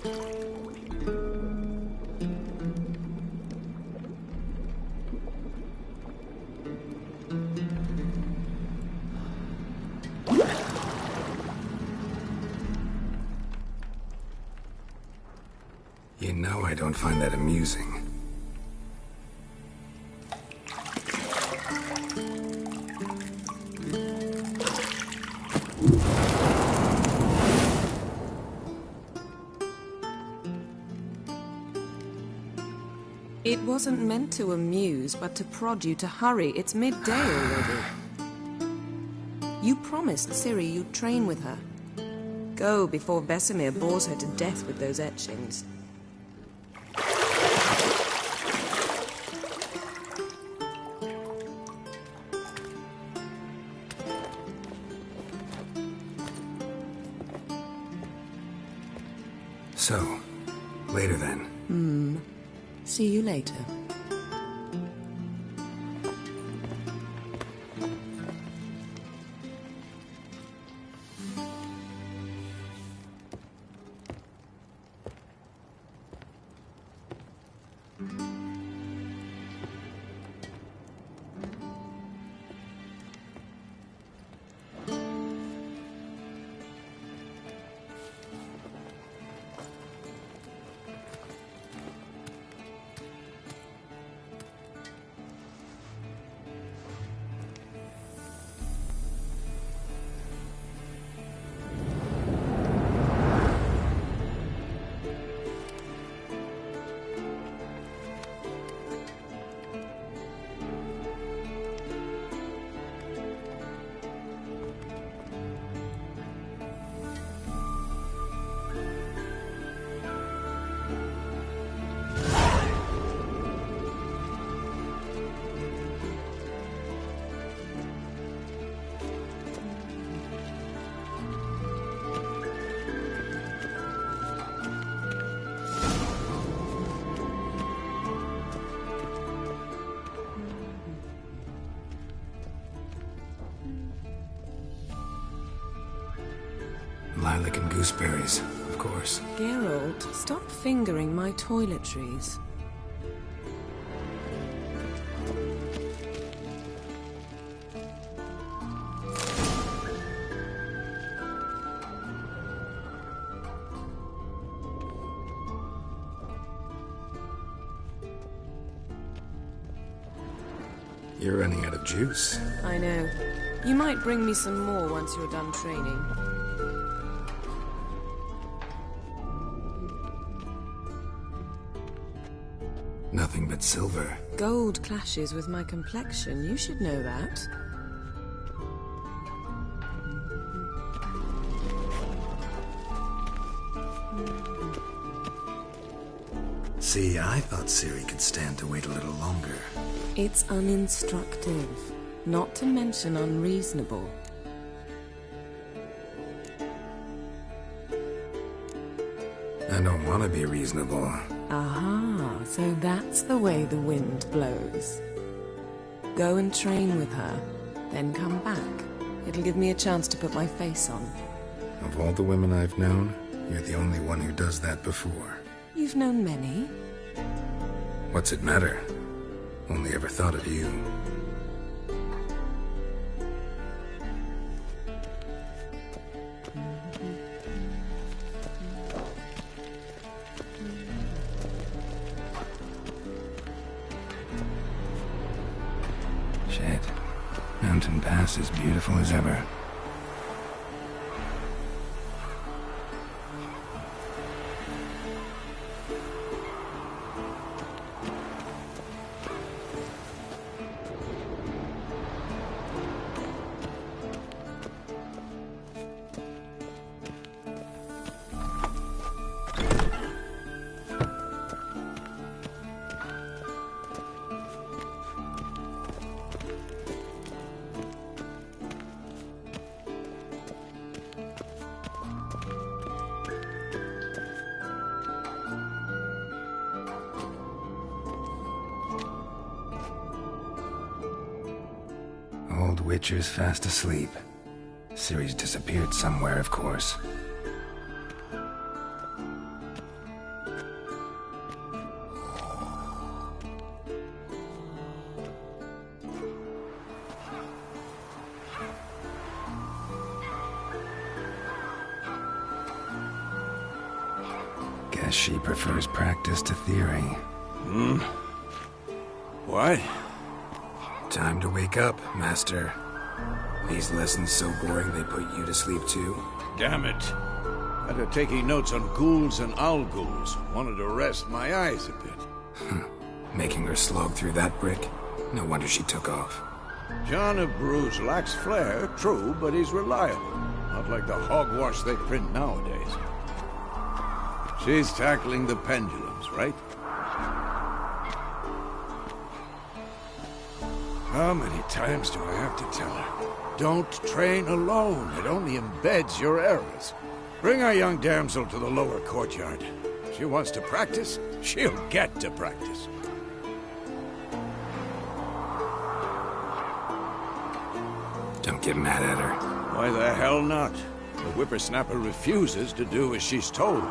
You know I don't find that amusing. It wasn't meant to amuse, but to prod you to hurry. It's midday already. You promised Ciri you'd train with her. Go before Vesemir bores her to death with those etchings. So, later then. See you later. Lilac and gooseberries, of course. Geralt, stop fingering my toiletries. You're running out of juice. I know. You might bring me some more once you're done training. Nothing but silver. Gold clashes with my complexion. You should know that. See, I thought Ciri could stand to wait a little longer. It's uninstructive, not to mention unreasonable. I don't want to be reasonable. Aha, so that's the way the wind blows. Go and train with her, then come back. It'll give me a chance to put my face on. Of all the women I've known, you're the only one who does that before. You've known many. What's it matter? Only ever thought of you. Shit. Mountain Pass is beautiful as ever. Old Witcher's fast asleep. Ciri's disappeared somewhere, of course. Guess she prefers practice to theory. What? Time to wake up, Master. These lessons so boring they put you to sleep too? Damn it. After taking notes on ghouls and owl ghouls, wanted to rest my eyes a bit. Making her slog through that brick? No wonder she took off. John of Bruges lacks flair, true, but he's reliable. Not like the hogwash they print nowadays. She's tackling the pendulums, right? How many times do I have to tell her? Don't train alone. It only embeds your errors. Bring our young damsel to the lower courtyard. She wants to practice, she'll get to practice. Don't get mad at her. Why the hell not? The whippersnapper refuses to do as she's told.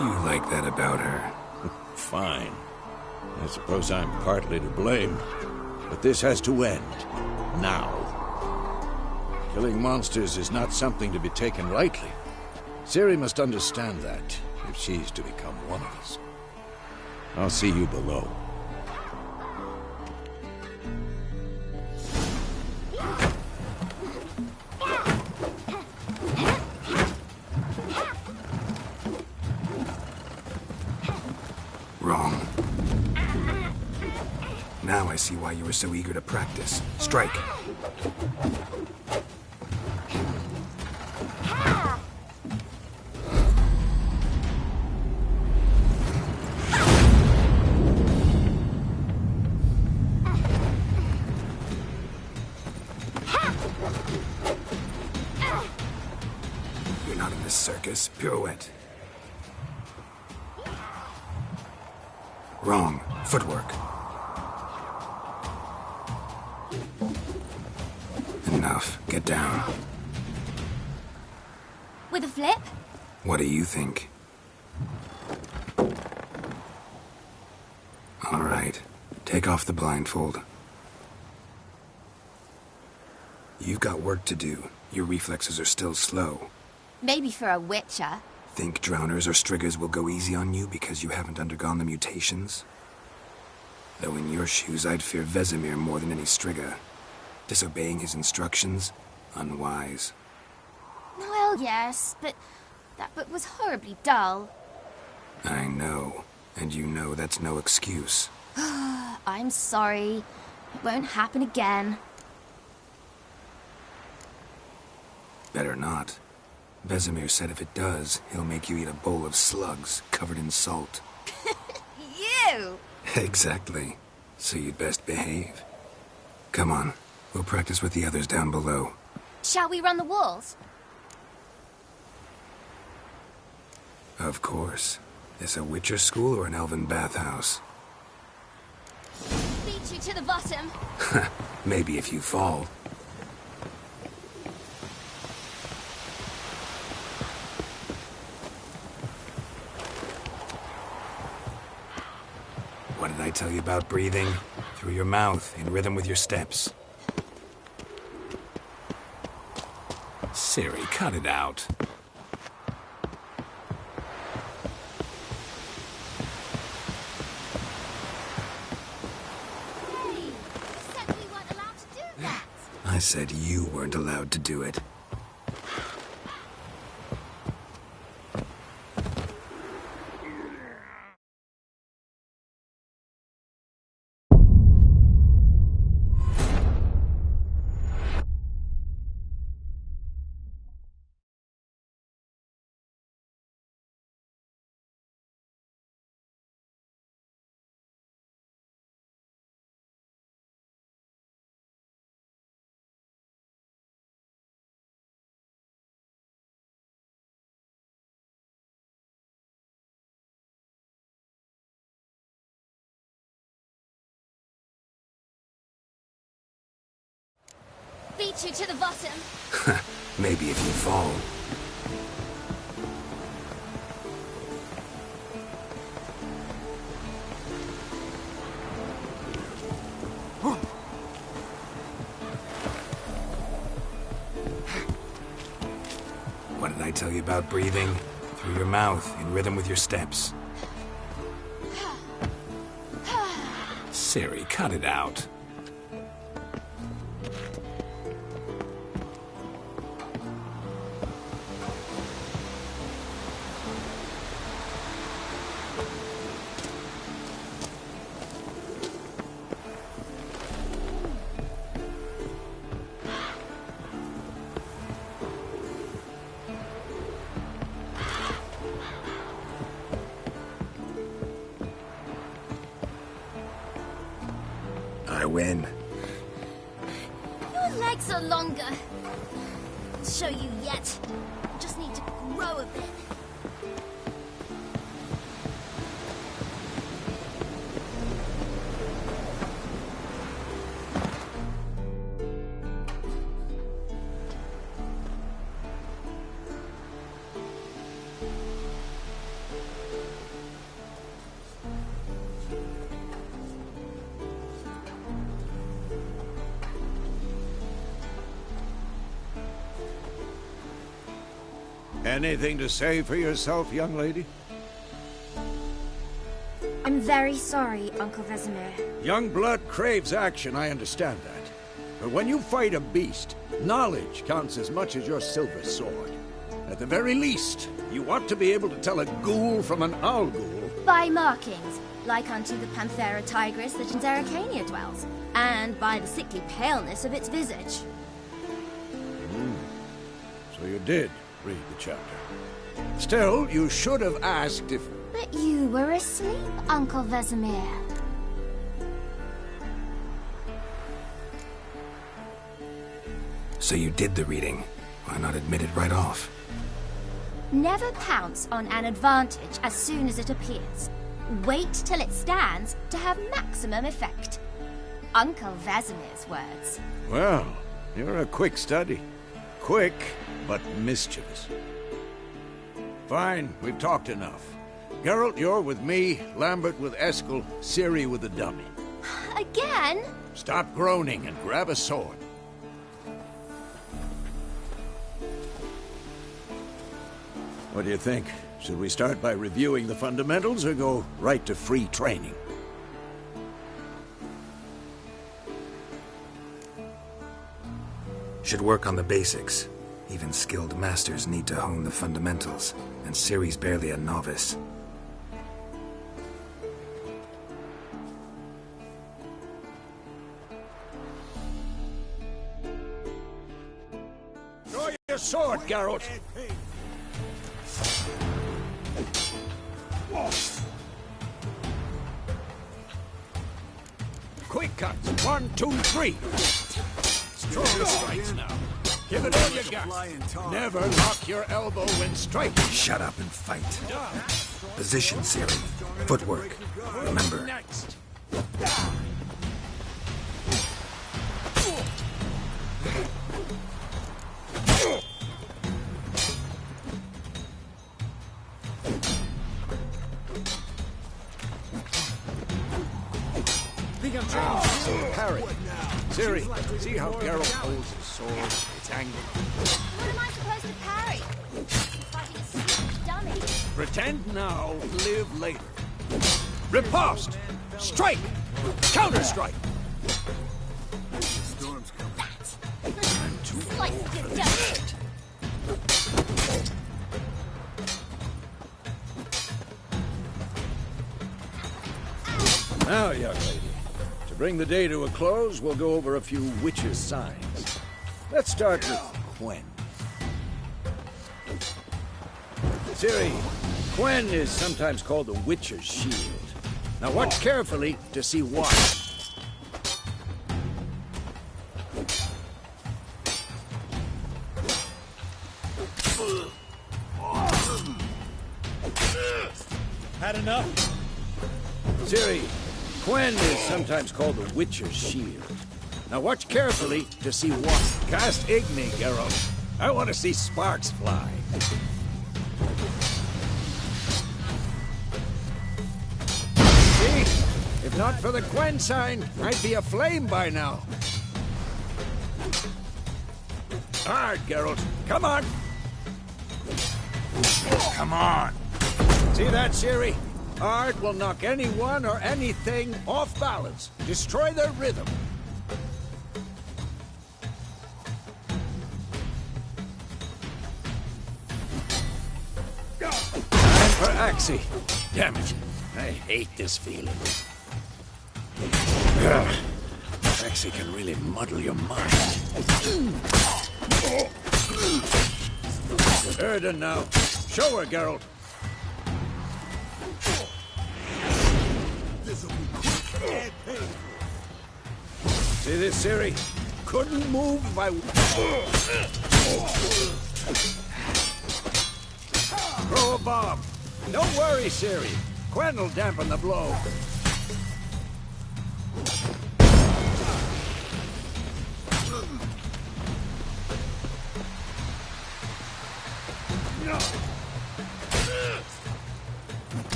You like that about her. Fine. I suppose I'm partly to blame. But this has to end. Now. Killing monsters is not something to be taken lightly. Ciri must understand that, if she's to become one of us. I'll see you below. Wrong. Now I see why you were so eager to practice. Strike. You're not in this circus. Pirouette. Wrong. Footwork. Enough. Get down. With a flip? What do you think? All right. Take off the blindfold. You've got work to do. Your reflexes are still slow. Maybe for a witcher. Think drowners or striggers will go easy on you because you haven't undergone the mutations? Though in your shoes, I'd fear Vesemir more than any strigger. Disobeying his instructions? Unwise. Well, yes, but that book was horribly dull. I know. And you know that's no excuse. I'm sorry. It won't happen again. Better not. Vesemir said if it does, he'll make you eat a bowl of slugs covered in salt. You! Exactly. So you'd best behave. Come on. We'll practice with the others down below. Shall we run the walls? Of course. This a Witcher school or an elven bathhouse? Beat you to the bottom. Maybe if you fall. What did I tell you about breathing? Through your mouth, in rhythm with your steps. Ciri, cut it out. Hey, you said we weren't allowed to do that. I said you weren't allowed to do it. Beat you to the bottom. Maybe if you fall. What did I tell you about breathing? Through Through your mouth, in rhythm with your steps. Ciri, cut it out. I win. Your legs are longer. I'll show you yet. Just need to grow a bit. Anything to say for yourself, young lady? I'm very sorry, Uncle Vesemir. Young blood craves action, I understand that. But when you fight a beast, knowledge counts as much as your silver sword. At the very least, you ought to be able to tell a ghoul from an owl ghoul. By markings, like unto the Panthera tigris that in Zerrikania dwells, and by the sickly paleness of its visage. So you did read the chapter. Still, you should have asked if... But you were asleep, Uncle Vesemir. So you did the reading. Why not admit it right off? Never pounce on an advantage as soon as it appears. Wait till it stands to have maximum effect. Uncle Vesemir's words. Well, you're a quick study. Quick, but mischievous. Fine, we've talked enough. Geralt, you're with me, Lambert with Eskel, Ciri with the dummy. Again? Stop groaning and grab a sword. What do you think? Should we start by reviewing the fundamentals or go right to free training? Should work on the basics. Even skilled masters need to hone the fundamentals, and Ciri's barely a novice. Draw your sword, Geralt! Quick cuts! 1, 2, 3! Strong strikes now. Give it all you got. Never lock your elbow when striking. Shut up and fight. Position, Ciri. Footwork. Remember. Next. Parry. Ciri, see how Geralt holds his sword? It's angled. What am I supposed to parry? I'm fighting a stupid dummy. Pretend now, live later. Riposte! Strike! Counter-strike! Storm's coming. Slice your dust. Now, young lady, to bring the day to a close, we'll go over a few witches' signs. Let's start with Quen. Ciri, Quen is sometimes called the Witcher's Shield. Now watch carefully to see why. Had enough? Ciri, Quen is sometimes called the Witcher's Shield. Now watch carefully to see why. Cast Igni, Geralt. I want to see sparks fly. See? If not for the Quen sign, I'd be aflame by now. Hard, Geralt. Come on. come on. See that, Siri? Art will knock anyone or anything off balance, destroy their rhythm. Time for Axie. Damn it. I hate this feeling. Axie can really muddle your mind. Erden now. Show her, Geralt. See this, Siri? Couldn't move if I... Throw a bomb. Don't worry, Siri. Quen will dampen the blow.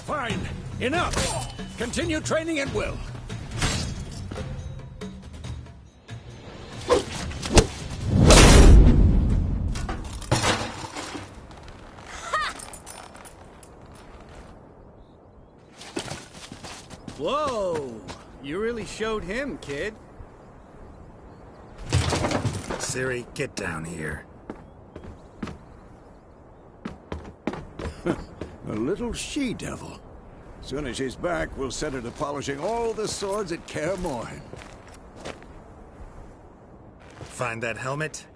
Fine. Enough. Continue training at will. Whoa! You really showed him, kid. Ciri, get down here. A little she-devil. Soon as she's back, we'll set her to polishing all the swords at Kaer Morhen. Find that helmet?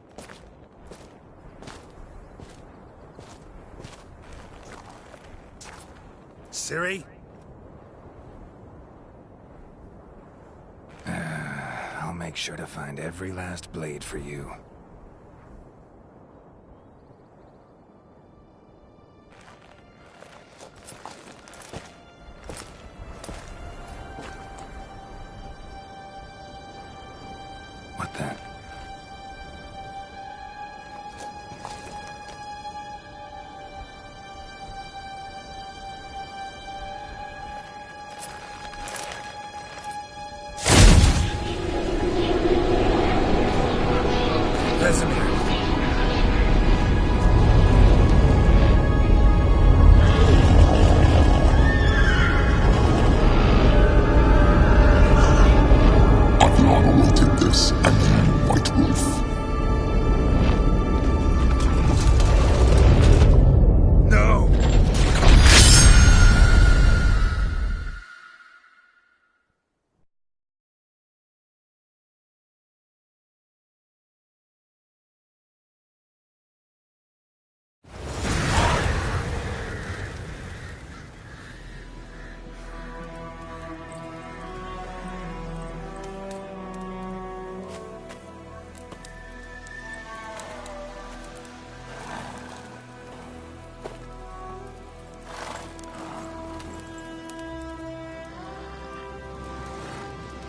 Ciri? I'll make sure to find every last blade for you. What then? Vesemir. Adriana will take this, and you, White Wolf. No!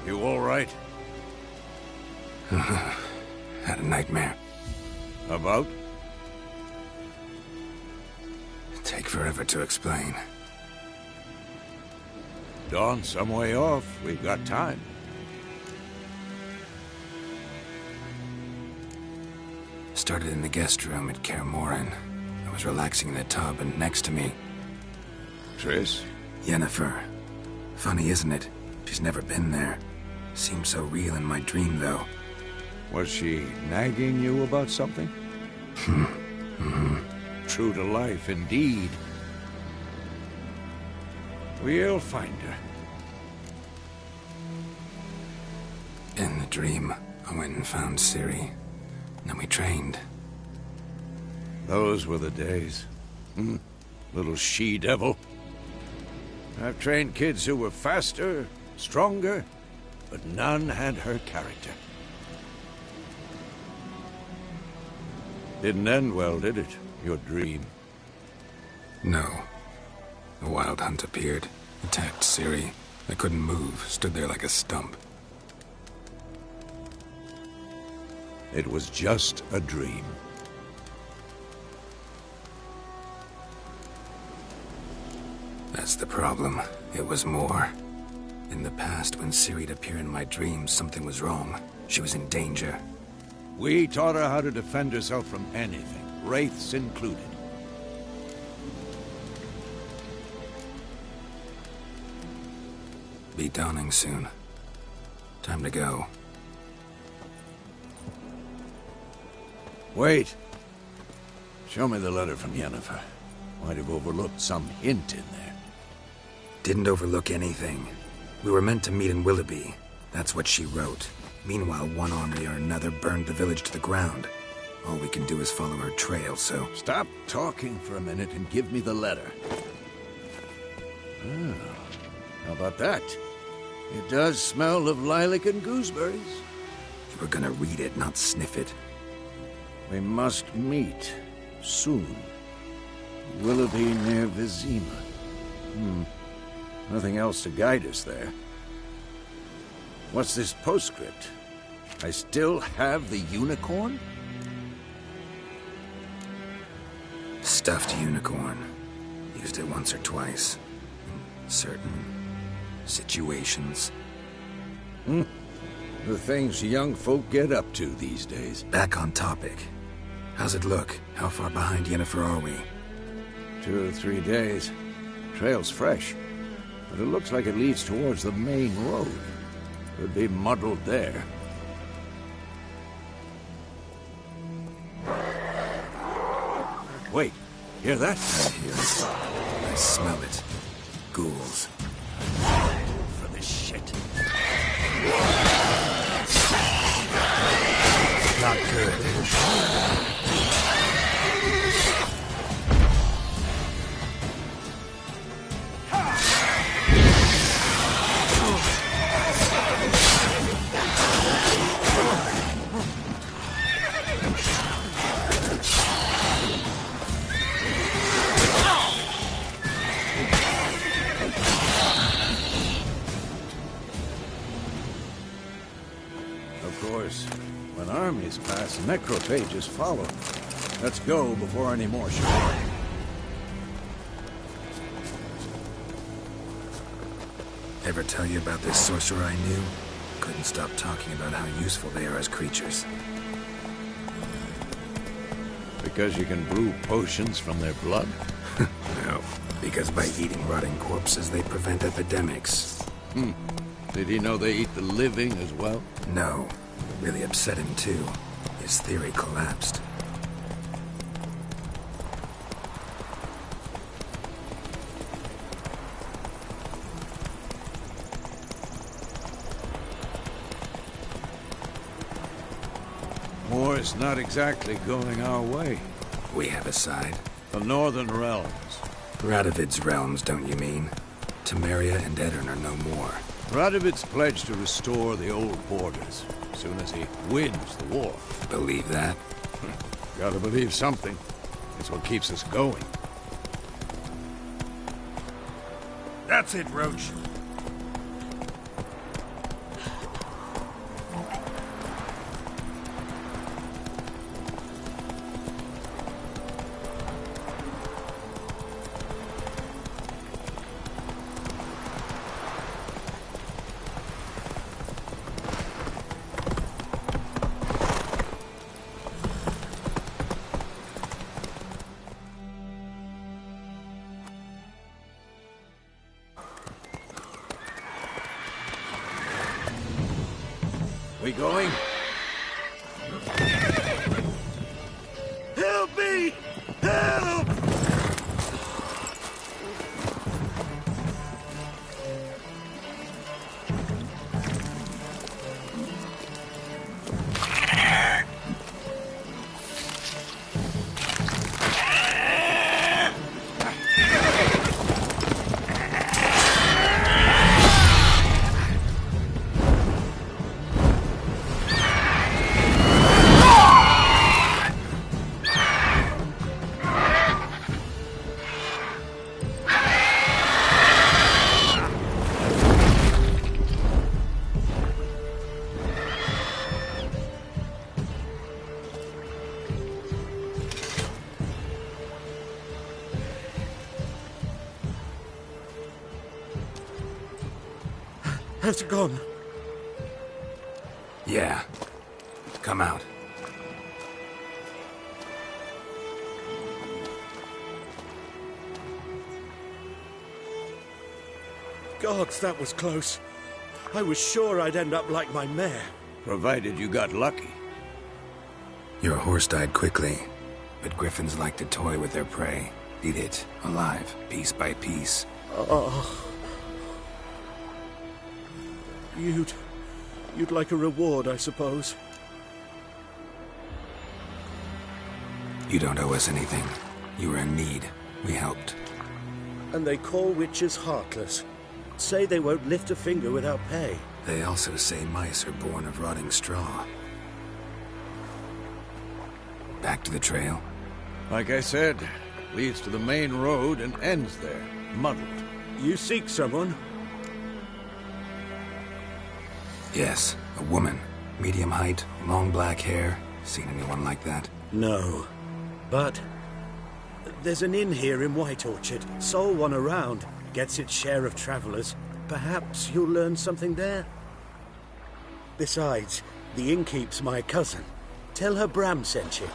You all right? Had a nightmare. About? Take forever to explain. Dawn's some way off. We've got time. Started in the guest room at Kaer Morhen. I was relaxing in the tub, and next to me, Triss? Yennefer. Funny, isn't it? She's never been there. Seemed so real in my dream, though. Was she nagging you about something? True to life, indeed. We'll find her. In the dream, I went and found Ciri. Then we trained. Those were the days. Little she-devil. I've trained kids who were faster, stronger, but none had her character. Didn't end well, did it? Your dream. No. A wild hunt appeared, attacked Ciri. I couldn't move, stood there like a stump. It was just a dream. That's the problem. It was more. In the past, when Ciri'd appear in my dreams, something was wrong. She was in danger. We taught her how to defend herself from anything, wraiths included. Be dawning soon. Time to go. Wait. Show me the letter from Yennefer. Might have overlooked some hint in there. Didn't overlook anything. We were meant to meet in Willoughby. That's what she wrote. Meanwhile, one army or another burned the village to the ground. All we can do is follow her trail, so... Stop talking for a minute and give me the letter. Oh, how about that? It does smell of lilac and gooseberries. You were gonna read it, not sniff it. We must meet soon. Willoughby near Vizima. Nothing else to guide us there. What's this postscript? I still have the unicorn? Stuffed unicorn. Used it once or twice. In certain situations. The things young folk get up to these days. Back on topic. How's it look? How far behind Yennefer are we? 2 or 3 days. Trail's fresh, but it looks like it leads towards the main road. Could be muddled there. Wait, hear that? I hear it. I smell it. Ghouls. For this shit. Not good. Of course, when armies pass, necrophages follow. Let's go before any more show up. Ever tell you about this sorcerer I knew? Couldn't stop talking about how useful they are as creatures. Because you can brew potions from their blood? No, because by eating rotting corpses, they prevent epidemics. Did he know they eat the living as well? No, it really upset him too. His theory collapsed. War's not exactly going our way. We have a side. The Northern Realms. Radovid's realms, don't you mean? Temeria and Edirn are no more. Radovid's pledged to restore the old borders as soon as he wins the war. Believe that? Gotta believe something. It's what keeps us going. That's it, Roach. We going? Help me! Help! Has it gone? Yeah. Come out. Gods, that was close. I was sure I'd end up like my mare. Provided you got lucky. Your horse died quickly, but griffins like to toy with their prey. Eat it, alive, piece by piece. Oh. You'd like a reward, I suppose. You don't owe us anything. You were in need. We helped. And they call witches heartless. Say they won't lift a finger without pay. They also say mice are born of rotting straw. Back to the trail? Like I said, leads to the main road and ends there, muddled. You seek someone? Yes, a woman. Medium height, long black hair. Seen anyone like that? No. But there's an inn here in White Orchard. Sole one around. Gets its share of travelers. Perhaps you'll learn something there? Besides, the innkeep's my cousin. Tell her Bram sent you.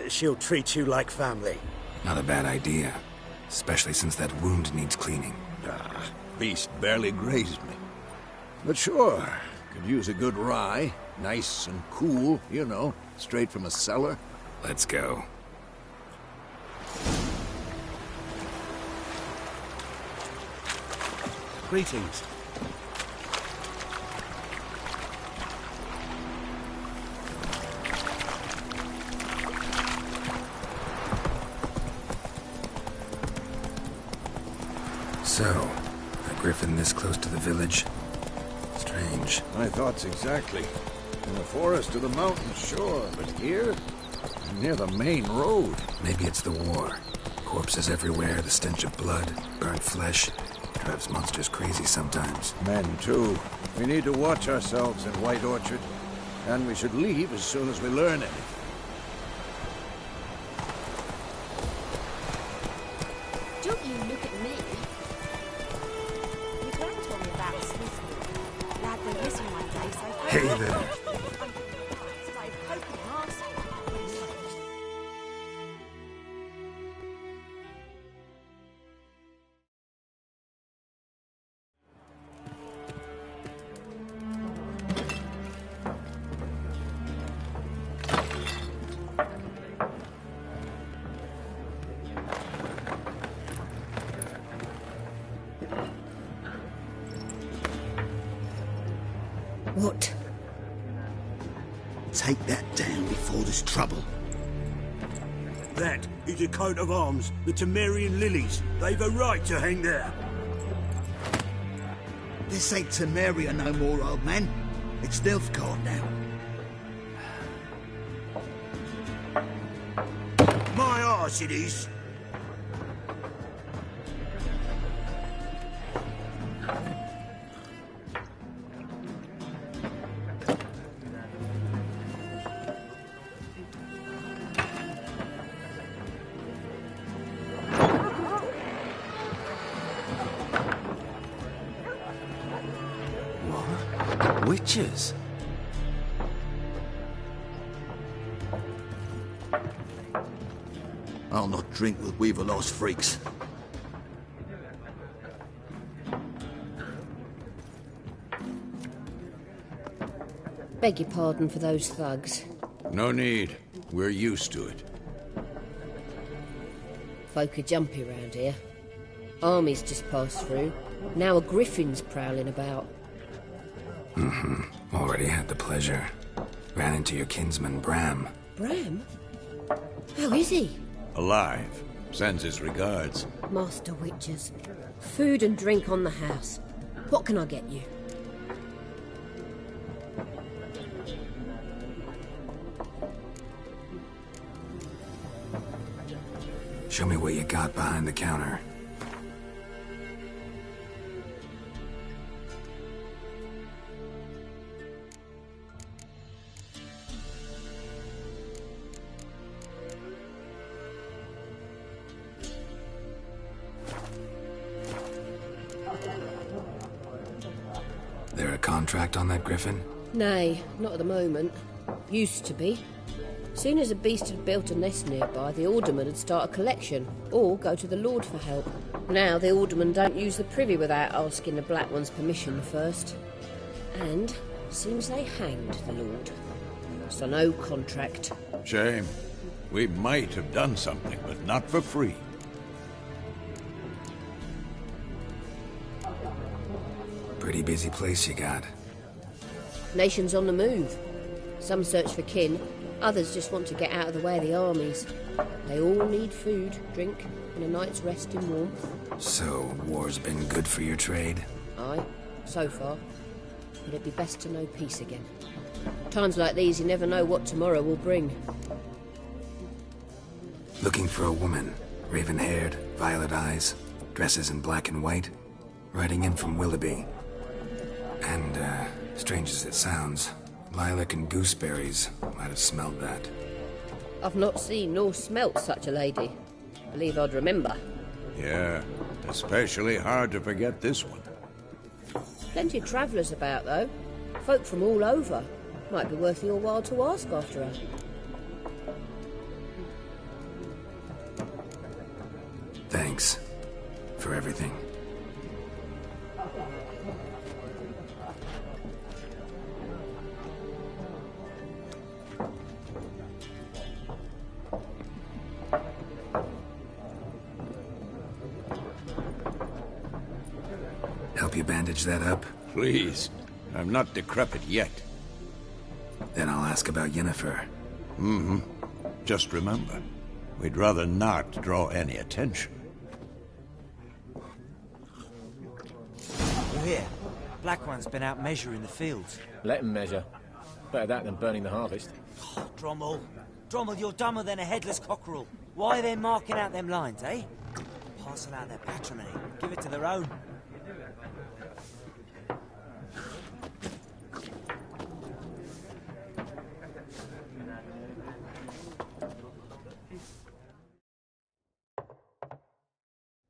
She'll treat you like family. Not a bad idea. Especially since that wound needs cleaning. Beast barely grazed me. But sure, could use a good rye. Nice and cool, you know, straight from a cellar. Let's go. Greetings. So, a griffin this close to the village? Strange. My thoughts exactly. In the forest or the mountains, sure, but here? Near the main road. Maybe it's the war. Corpses everywhere, the stench of blood, burnt flesh. Drives monsters crazy sometimes. Men, too. We need to watch ourselves in White Orchard. And we should leave as soon as we learn anything. Don't you look at me. Your grand told me about Smith. Lad went missing one day, so... Hey there. What? Take that down before there's trouble. That is a coat of arms, the Temerian lilies. They've a right to hang there. This ain't Temeria no more, old man. It's Nilfgaard now. My arse it is. Witches? I'll not drink with Weaverlost freaks. Beg your pardon for those thugs. No need. We're used to it. Folk are jumpy round here. Armies just passed through. Now a griffin's prowling about. Already had the pleasure. Ran into your kinsman, Bram. Bram? How is he? Alive. Sends his regards. Master Witches. Food and drink on the house. What can I get you? Show me what you got behind the counter. There are contract on that griffin? Nay, not at the moment. Used to be. Soon as a beast had built a nest nearby, the alderman would start a collection, or go to the Lord for help. Now the alderman don't use the privy without asking the Black One's permission first. And seems they hanged the Lord. So no contract. Shame. We might have done something, but not for free. Pretty busy place you got. Nations on the move. Some search for kin, others just want to get out of the way of the armies. They all need food, drink, and a night's rest in warmth. So, war's been good for your trade? Aye, so far. But it'd be best to know peace again. Times like these, you never know what tomorrow will bring. Looking for a woman. Raven-haired, violet eyes, dresses in black and white. Riding in from Willoughby. And, strange as it sounds, lilac and gooseberries might have smelled that. I've not seen nor smelt such a lady. Believe I'd remember. Yeah, especially hard to forget this one. Plenty of travellers about, though. Folk from all over. Might be worth your while to ask after her. Thanks for everything. Help you bandage that up? Please. I'm not decrepit yet. Then I'll ask about Yennefer. Mm-hmm. Just remember, we'd rather not draw any attention. We're here. Black One's been out measuring the fields. Let him measure. Better that than burning the harvest. Oh, Drommel. Drommel, you're dumber than a headless cockerel. Why are they marking out them lines, eh? Parcel out their patrimony. Give it to their own.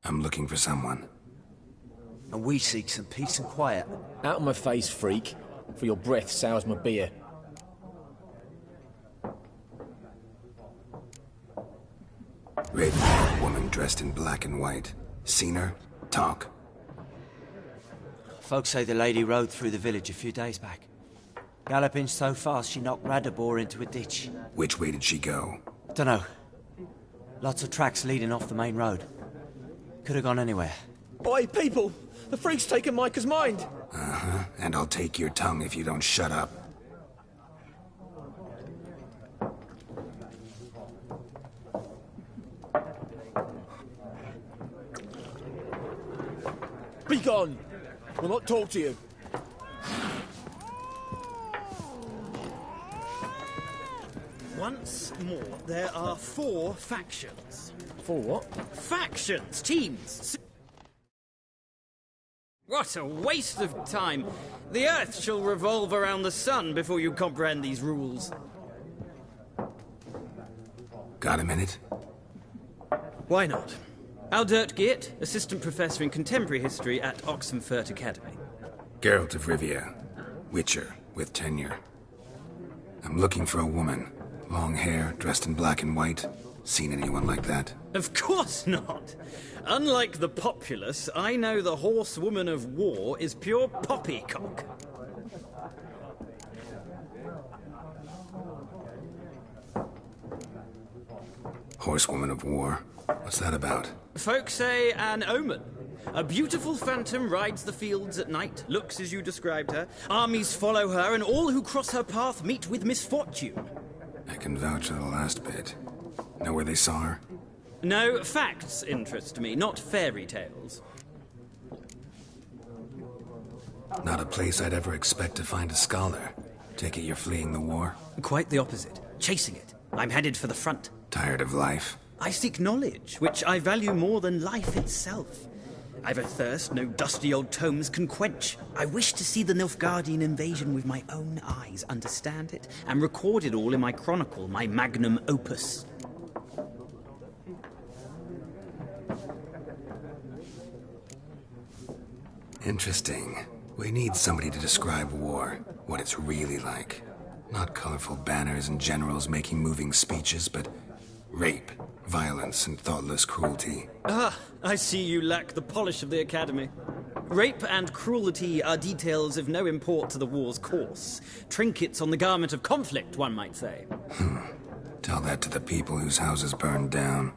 I'm looking for someone. And we seek some peace and quiet. Out of my face, freak. For your breath sours my beer. Raven-haired woman dressed in black and white. Seen her? Talk. Folks say the lady rode through the village a few days back. Galloping so fast she knocked Radabor into a ditch. Which way did she go? Dunno. Lots of tracks leading off the main road. Could have gone anywhere. Oi, people! The freak's taken Micah's mind! Uh-huh. And I'll take your tongue if you don't shut up. Be gone! We'll not talk to you. Once more, there are 4 factions. 4 what? Factions! Teams! What a waste of time! The Earth shall revolve around the sun before you comprehend these rules. Got a minute? Why not? Aldert Geert, Assistant Professor in Contemporary History at Oxenfurt Academy. Geralt of Rivia. Witcher, with tenure. I'm looking for a woman. Long hair, dressed in black and white. Seen anyone like that? Of course not! Unlike the populace, I know the horsewoman of war is pure poppycock. Horsewoman of war? What's that about? Folk say an omen. A beautiful phantom rides the fields at night, looks as you described her. Armies follow her, and all who cross her path meet with misfortune. I can vouch for the last bit. Know where they saw her? No, facts interest me, not fairy tales. Not a place I'd ever expect to find a scholar. Take it you're fleeing the war? Quite the opposite. Chasing it. I'm headed for the front. Tired of life? I seek knowledge, which I value more than life itself. I've a thirst no dusty old tomes can quench. I wish to see the Nilfgaardian invasion with my own eyes, understand it, and record it all in my chronicle, my magnum opus. Interesting. We need somebody to describe war, what it's really like. Not colorful banners and generals making moving speeches, but rape, violence, and thoughtless cruelty. Ah, I see you lack the polish of the Academy. Rape and cruelty are details of no import to the war's course. Trinkets on the garment of conflict, one might say. Tell that to the people whose houses burned down.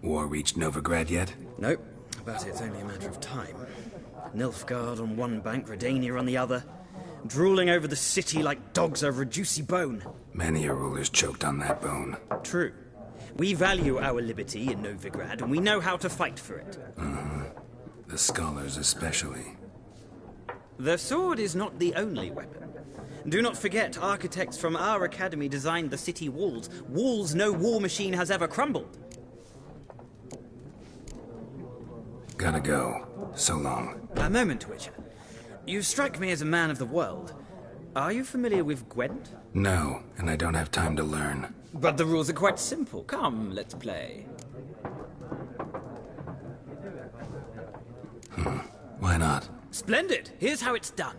War reached Novigrad yet? Nope, but it's only a matter of time. Nilfgaard on one bank, Redania on the other, drooling over the city like dogs over a juicy bone. Many a ruler's choked on that bone. True. We value our liberty in Novigrad, and we know how to fight for it. The scholars especially. The sword is not the only weapon. Do not forget, architects from our academy designed the city walls. Walls no war machine has ever crumbled. Gotta go. So long. A moment, Witcher. You strike me as a man of the world. Are you familiar with Gwent? No, and I don't have time to learn. But the rules are quite simple. Come, let's play. Why not? Splendid! Here's how it's done.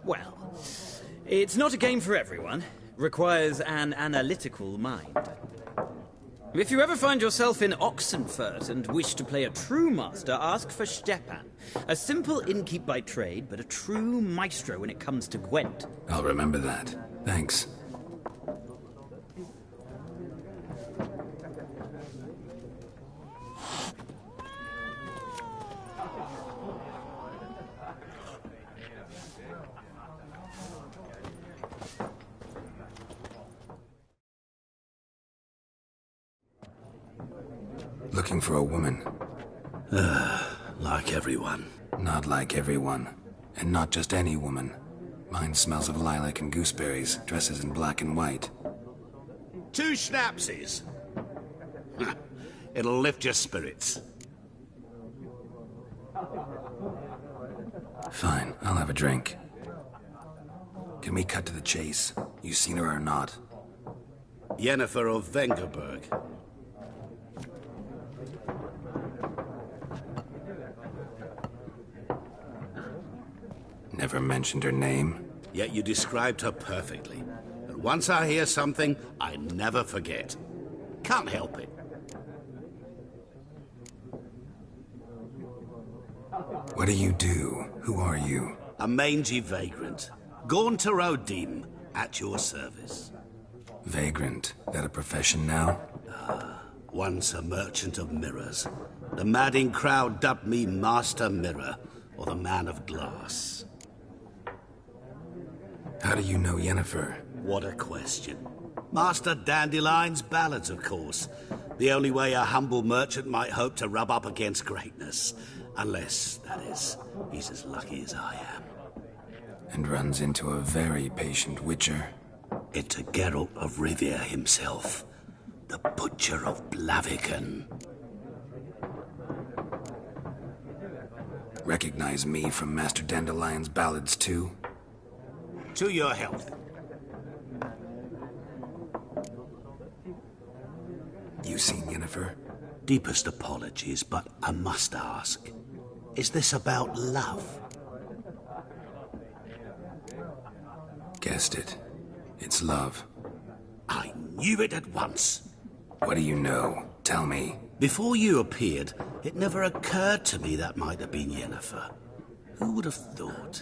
Well, it's not a game for everyone. Requires an analytical mind. If you ever find yourself in Oxenfurt and wish to play a true master, ask for Stepan. A simple innkeep by trade, but a true maestro when it comes to Gwent. I'll remember that. Thanks. Looking for a woman. Like everyone. Not like everyone. And not just any woman. Mine smells of lilac and gooseberries, dresses in black and white. 2 schnapsies. It'll lift your spirits. Fine, I'll have a drink. Can we cut to the chase? You seen her or not? Yennefer of Vengerberg. Never mentioned her name. Yet you described her perfectly. And once I hear something, I never forget. Can't help it. What do you do? Who are you? A mangy vagrant. Gone to Rodim, at your service. Vagrant? That a profession now? Once a merchant of mirrors. The madding crowd dubbed me Master Mirror, or the Man of Glass. How do you know Yennefer? What a question. Master Dandelion's ballads, of course. The only way a humble merchant might hope to rub up against greatness. Unless, that is, he's as lucky as I am. And runs into a very patient witcher. Into Geralt of Rivia himself. The Butcher of Blaviken. Recognize me from Master Dandelion's ballads, too? To your health. You seen Yennefer? Deepest apologies, but I must ask. Is this about love? Guessed it. It's love. I knew it at once. What do you know? Tell me. Before you appeared, it never occurred to me that might have been Yennefer. Who would have thought?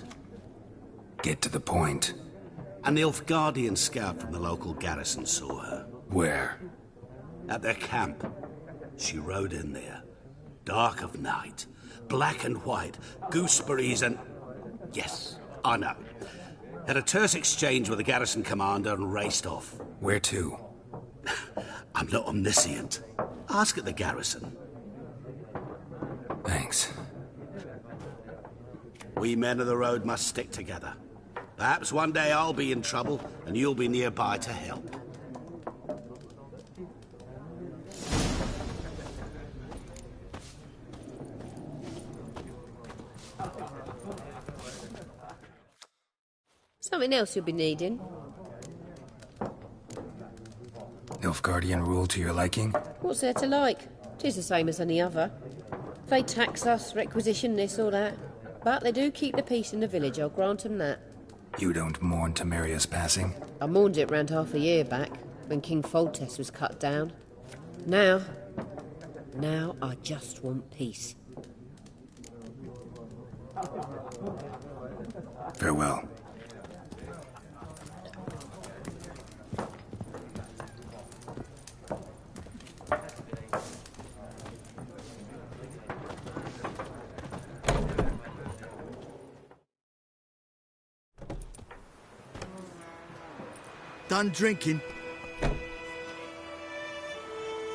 Get to the point. An Nilfgaardian scout from the local garrison saw her. Where? At their camp. She rode in there. Dark of night. Black and white. Gooseberries and... Yes, I know. Had a terse exchange with the garrison commander and raced off. Where to? I'm not omniscient. Ask at the garrison. Thanks. We men of the road must stick together. Perhaps one day I'll be in trouble and you'll be nearby to help. Something else you'll be needing. Nilfgaardian rule to your liking? What's there to like? 'Tis the same as any other. They tax us, requisition this or that. But they do keep the peace in the village, I'll grant 'em that. You don't mourn Temeria's passing? I mourned it round half a year back, when King Foltest was cut down. Now I just want peace. Farewell. Done drinking?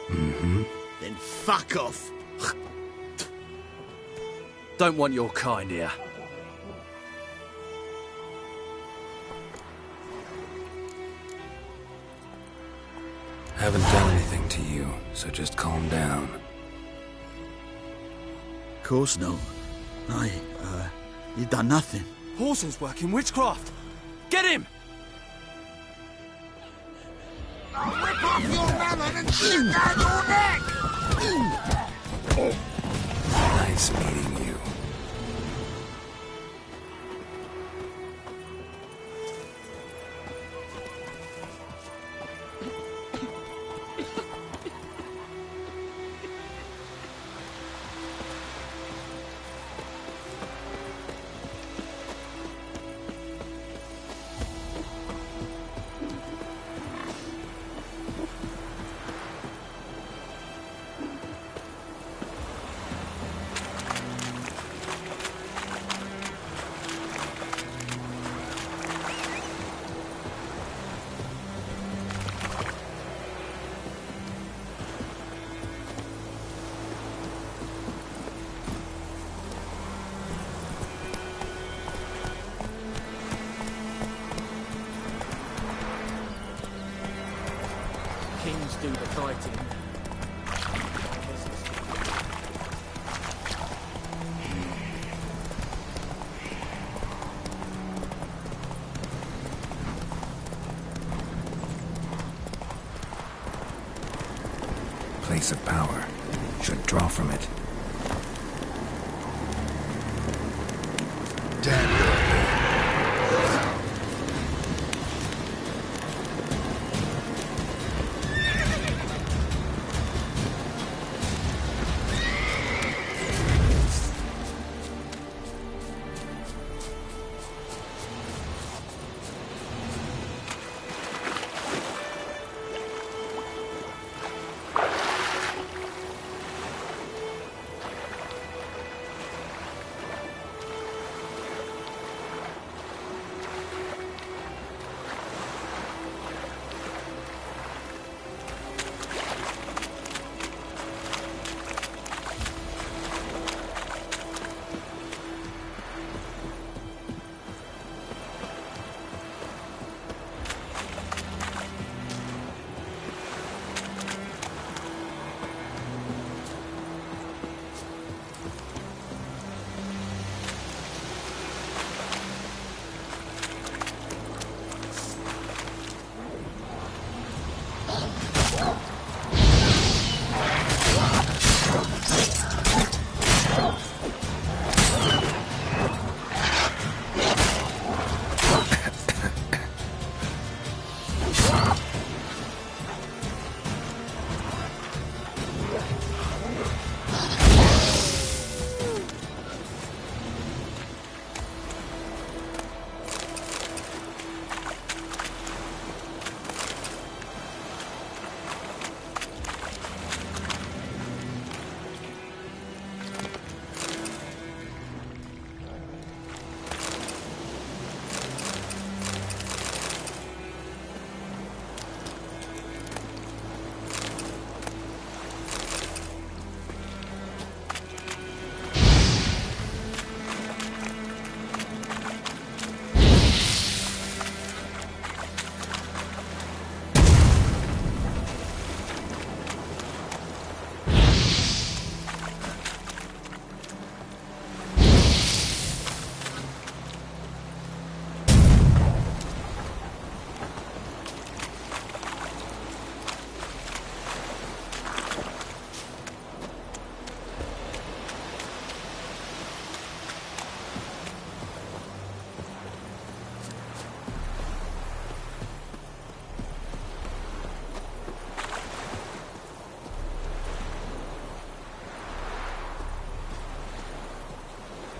Mm-hmm. Then fuck off. Don't want your kind here. Haven't done anything to you, so just calm down. Course no. You done nothing. Horson's working witchcraft. Get him! I'll rip off your melon and shit down your neck! Nice meeting you. do the fighting. Place of power. Should draw from it.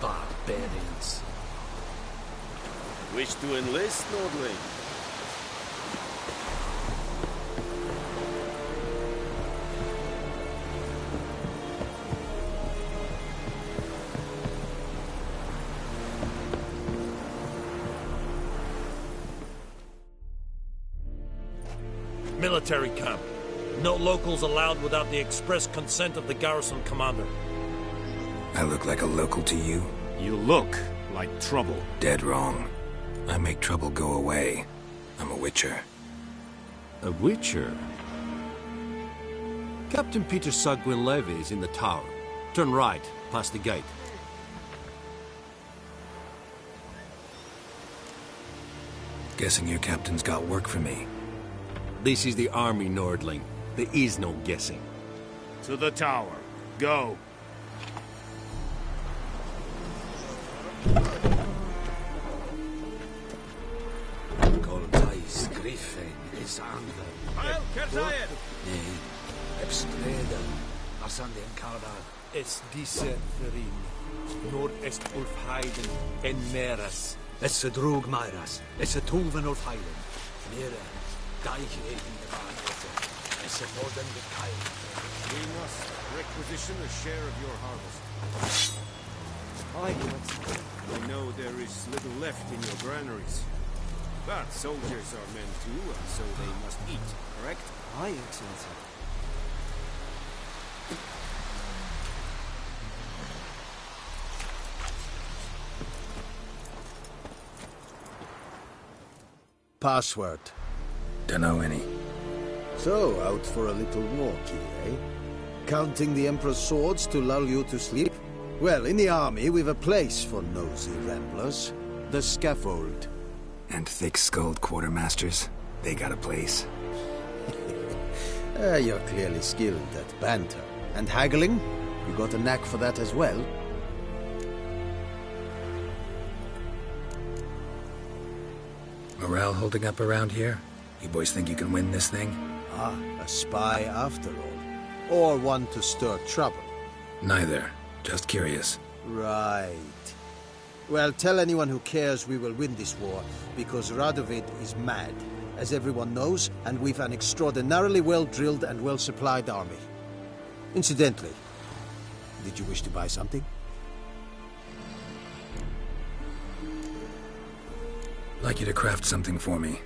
Barbarians. Wish to enlist, Nordling? Military camp. No locals allowed without the express consent of the garrison commander. I look like a local to you? You look like trouble. Dead wrong. I make trouble go away. I'm a witcher. A witcher? Captain Peter Sagwin-Levy is in the tower. Turn right, past the gate. Guessing your captain's got work for me. This is the army, Nordling. There is no guessing. To the tower. Go. Heil, Kerzayed! Ebstreda, Asandi and Kardar. Es diese Verin. Nord est Ulfheiden en Meras. Es a drog Myras. Es a Tulven of Heiden. Mera, Deichhaven the Varnete. Es a northern the Kyle. We must requisition a share of your harvest. I know there is little left in your granaries. But soldiers are men too, and so they must eat, correct? Aye, Excellency. Password. Dunno any. So, out for a little walk here, eh? Counting the Emperor's swords to lull you to sleep? Well, in the army, we've a place for nosy ramblers. The scaffold. And thick-skulled quartermasters? They got a place. You're clearly skilled at banter. And haggling? You got a knack for that as well? Morale holding up around here? You boys think you can win this thing? Ah, a spy after all. Or one to stir trouble. Neither. Just curious. Right. Well, tell anyone who cares we will win this war, because Radovid is mad, as everyone knows, and we've an extraordinarily well-drilled and well-supplied army. Incidentally, did you wish to buy something? Like you to craft something for me.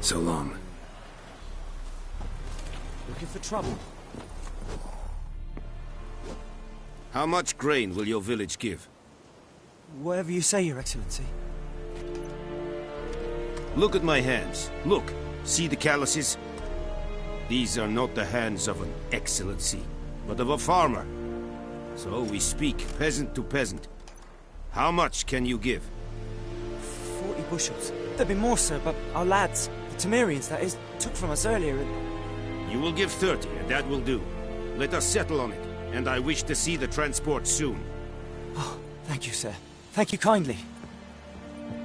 So long. Looking for trouble? How much grain will your village give? Whatever you say, Your Excellency. Look at my hands. Look. See the calluses? These are not the hands of an excellency, but of a farmer. So we speak peasant to peasant. How much can you give? 40 bushels. There'd be more, sir, but our lads, the Temerians, that is, took from us earlier and... You will give 30, and that will do. Let us settle on it, and I wish to see the transport soon. Oh, thank you, sir. Thank you kindly.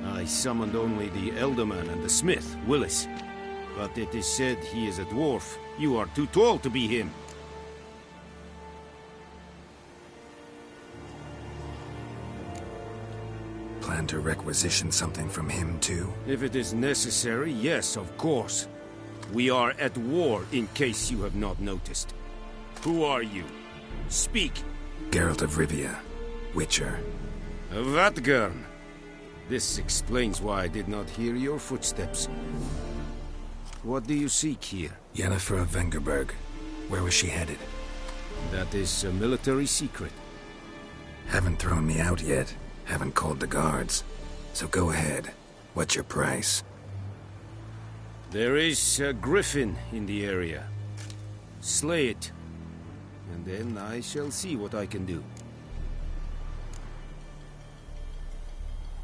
I summoned only the Elderman and the smith, Willis. But it is said he is a dwarf. You are too tall to be him. Plan to requisition something from him, too? If it is necessary, yes, of course. We are at war, in case you have not noticed. Who are you? Speak. Geralt of Rivia, Witcher. Vatgern. This explains why I did not hear your footsteps. What do you seek here? Yennefer of Vengerberg. Where was she headed? That is a military secret. Haven't thrown me out yet. Haven't called the guards. So go ahead. What's your price? There is a griffin in the area. Slay it. And then I shall see what I can do.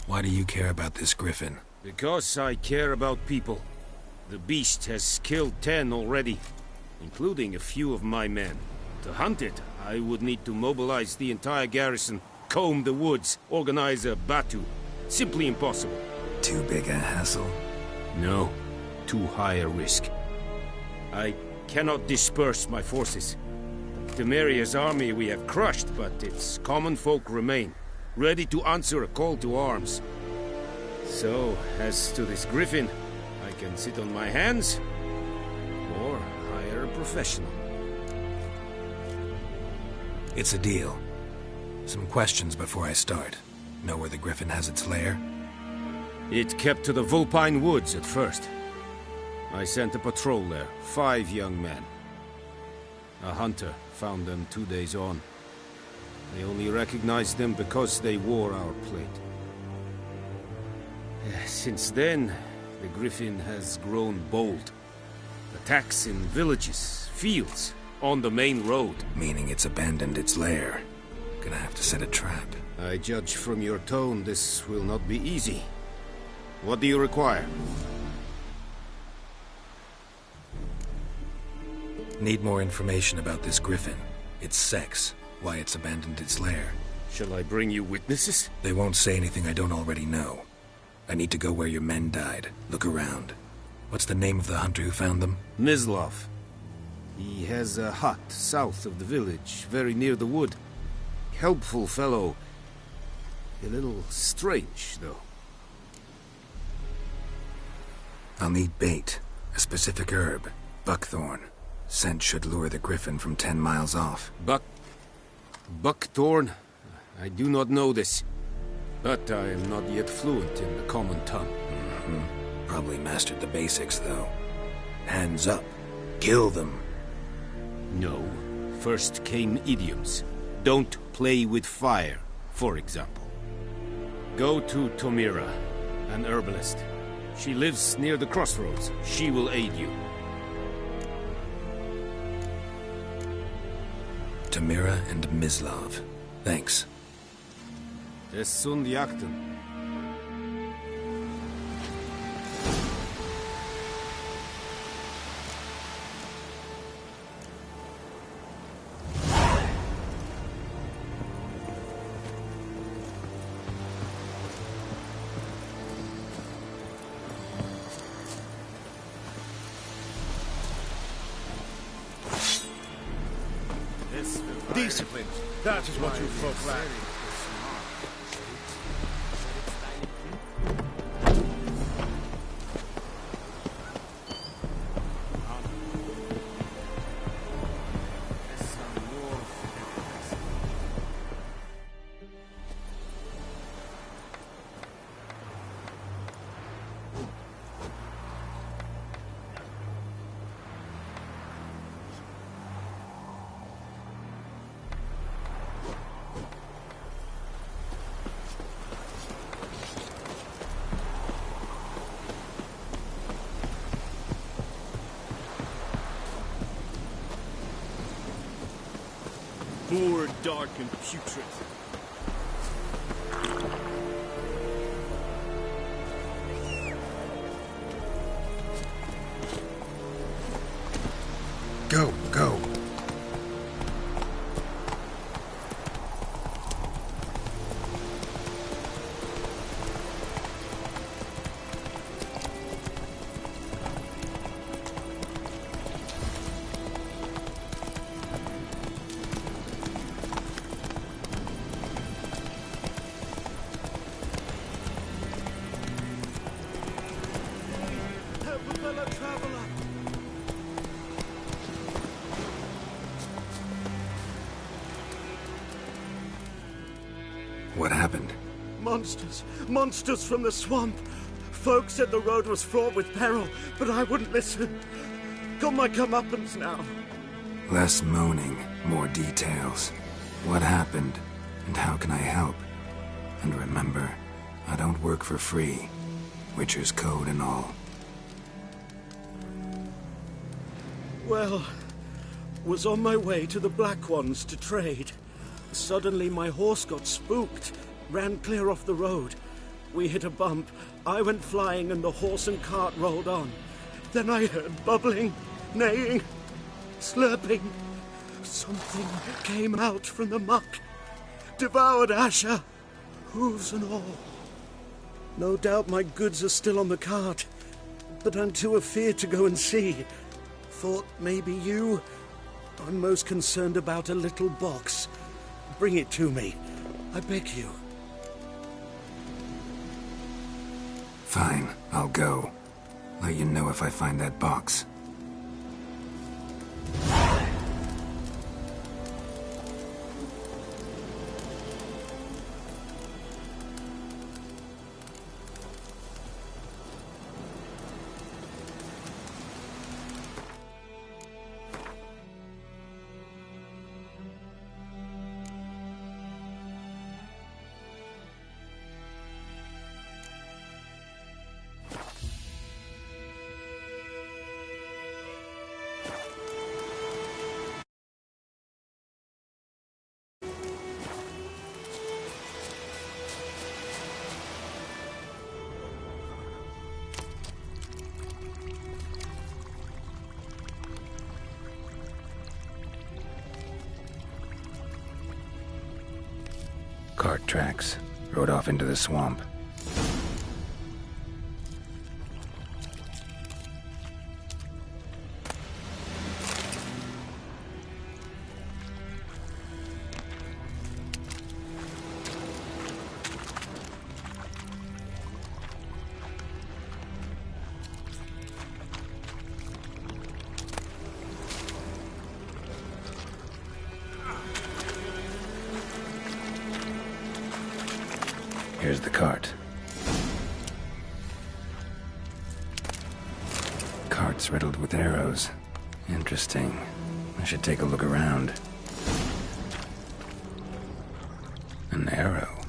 Why do you care about this griffin? Because I care about people. The beast has killed 10 already, including a few of my men. To hunt it, I would need to mobilize the entire garrison, comb the woods, organize a batu. Simply impossible. Too big a hassle? No. Too high a risk. I cannot disperse my forces. Temeria's army we have crushed, but its common folk remain, ready to answer a call to arms. So, as to this griffin, I can sit on my hands, or hire a professional. It's a deal. Some questions before I start. Know where the griffin has its lair? It kept to the Vulpine Woods at first. I sent a patrol there, 5 young men. A hunter found them 2 days on. They only recognized them because they wore our plate. Since then, the griffin has grown bold. Attacks in villages, fields, on the main road. Meaning it's abandoned its lair. Gonna have to set a trap. I judge from your tone this will not be easy. What do you require? Need more information about this griffin. Its sex, why it's abandoned its lair. Shall I bring you witnesses? They won't say anything I don't already know. I need to go where your men died. Look around. What's the name of the hunter who found them? Mislav. He has a hut south of the village, very near the wood. Helpful fellow. A little strange, though. I'll need bait, a specific herb, buckthorn. Scent should lure the griffin from 10 miles off. Buckthorn? I do not know this. But I am not yet fluent in the common tongue. Probably mastered the basics, though. Hands up. Kill them. No. First came idioms. Don't play with fire, for example. Go to Tomira, an herbalist. She lives near the crossroads. She will aid you. Tomira and Mislav. Thanks. Es sunt jakten. Discipline. That is what you folk lack. Poor, dark, and putrid. Go, go. What happened? Monsters! Monsters from the swamp! Folk said the road was fraught with peril, but I wouldn't listen. Got my comeuppance now. Less moaning, more details. What happened, and how can I help? And remember, I don't work for free. Witcher's code and all. Well, was on my way to the Black Ones to trade. Suddenly my horse got spooked, ran clear off the road. We hit a bump, I went flying and the horse and cart rolled on. Then I heard bubbling, neighing, slurping. Something came out from the muck, devoured Asher, hooves and all. No doubt my goods are still on the cart, but I'm too afeard to go and see. Thought maybe you. I'm most concerned about a little box. Bring it to me. I beg you. Fine, I'll go. Let you know if I find that box. Cart tracks. Rode off into the swamp. Here's the cart. Cart's riddled with arrows. Interesting. I should take a look around. An arrow.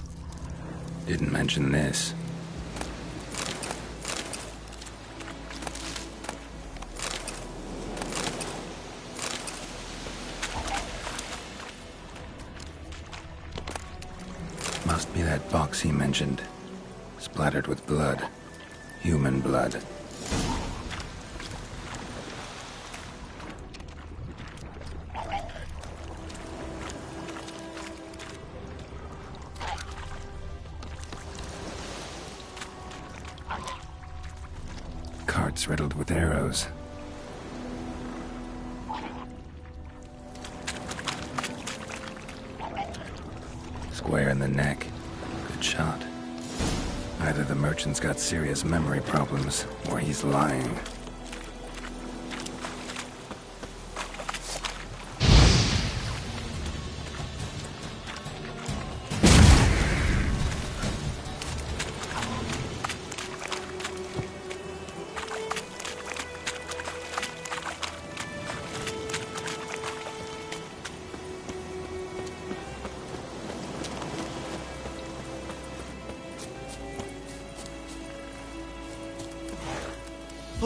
Didn't mention this. Must be that box he mentioned. Splattered with blood. Human blood. Cart's riddled with arrows. Square in the neck. Good shot. Either the merchant's got serious memory problems, or he's lying.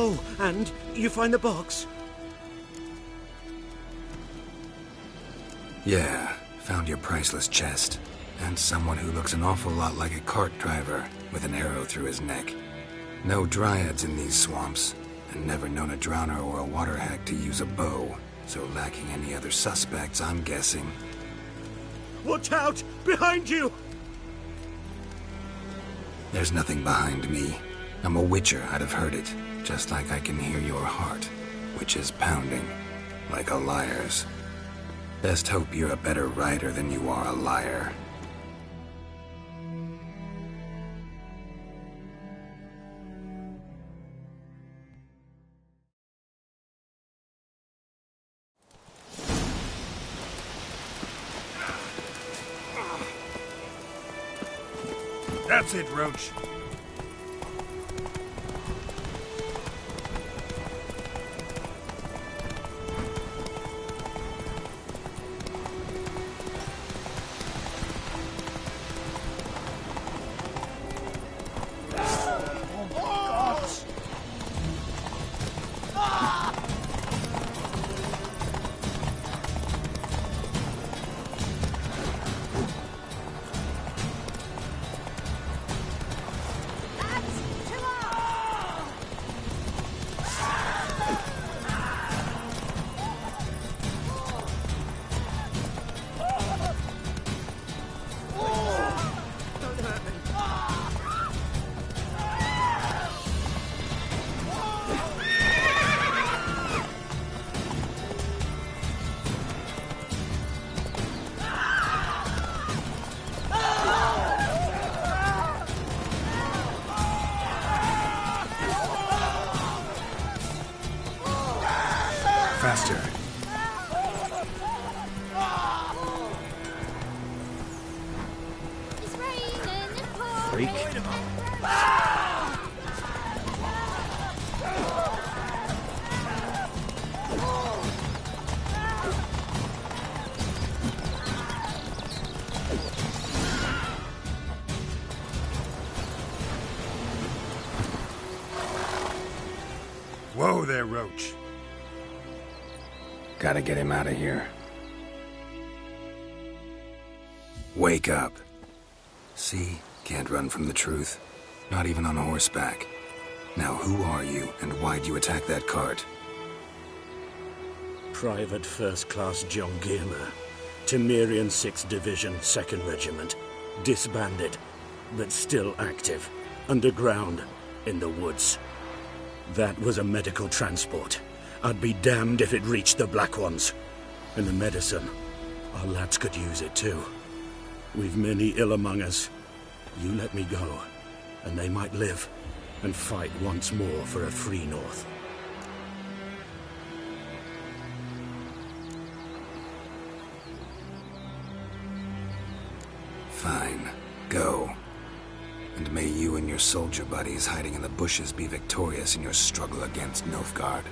Oh, and you find the box? Yeah, found your priceless chest. And someone who looks an awful lot like a cart driver, with an arrow through his neck. No dryads in these swamps, and never known a drowner or a water hack to use a bow, so lacking any other suspects, I'm guessing. Watch out! Behind you! There's nothing behind me. I'm a witcher, I'd have heard it. Just like I can hear your heart, which is pounding, like a liar's. Best hope you're a better rider than you are a liar. That's it, Roach. Faster. Freak. Whoa there, Roach. Gotta get him out of here. Wake up. See? Can't run from the truth. Not even on horseback. Now who are you, and why'd you attack that cart? Private First Class John Gilmer. Temerian 6th Division, 2nd Regiment. Disbanded, but still active. Underground, in the woods. That was a medical transport. I'd be damned if it reached the Black Ones. And the medicine. Our lads could use it too. We've many ill among us. You let me go, and they might live, and fight once more for a free North. Fine. Go. And may you and your soldier buddies hiding in the bushes be victorious in your struggle against Nilfgaard.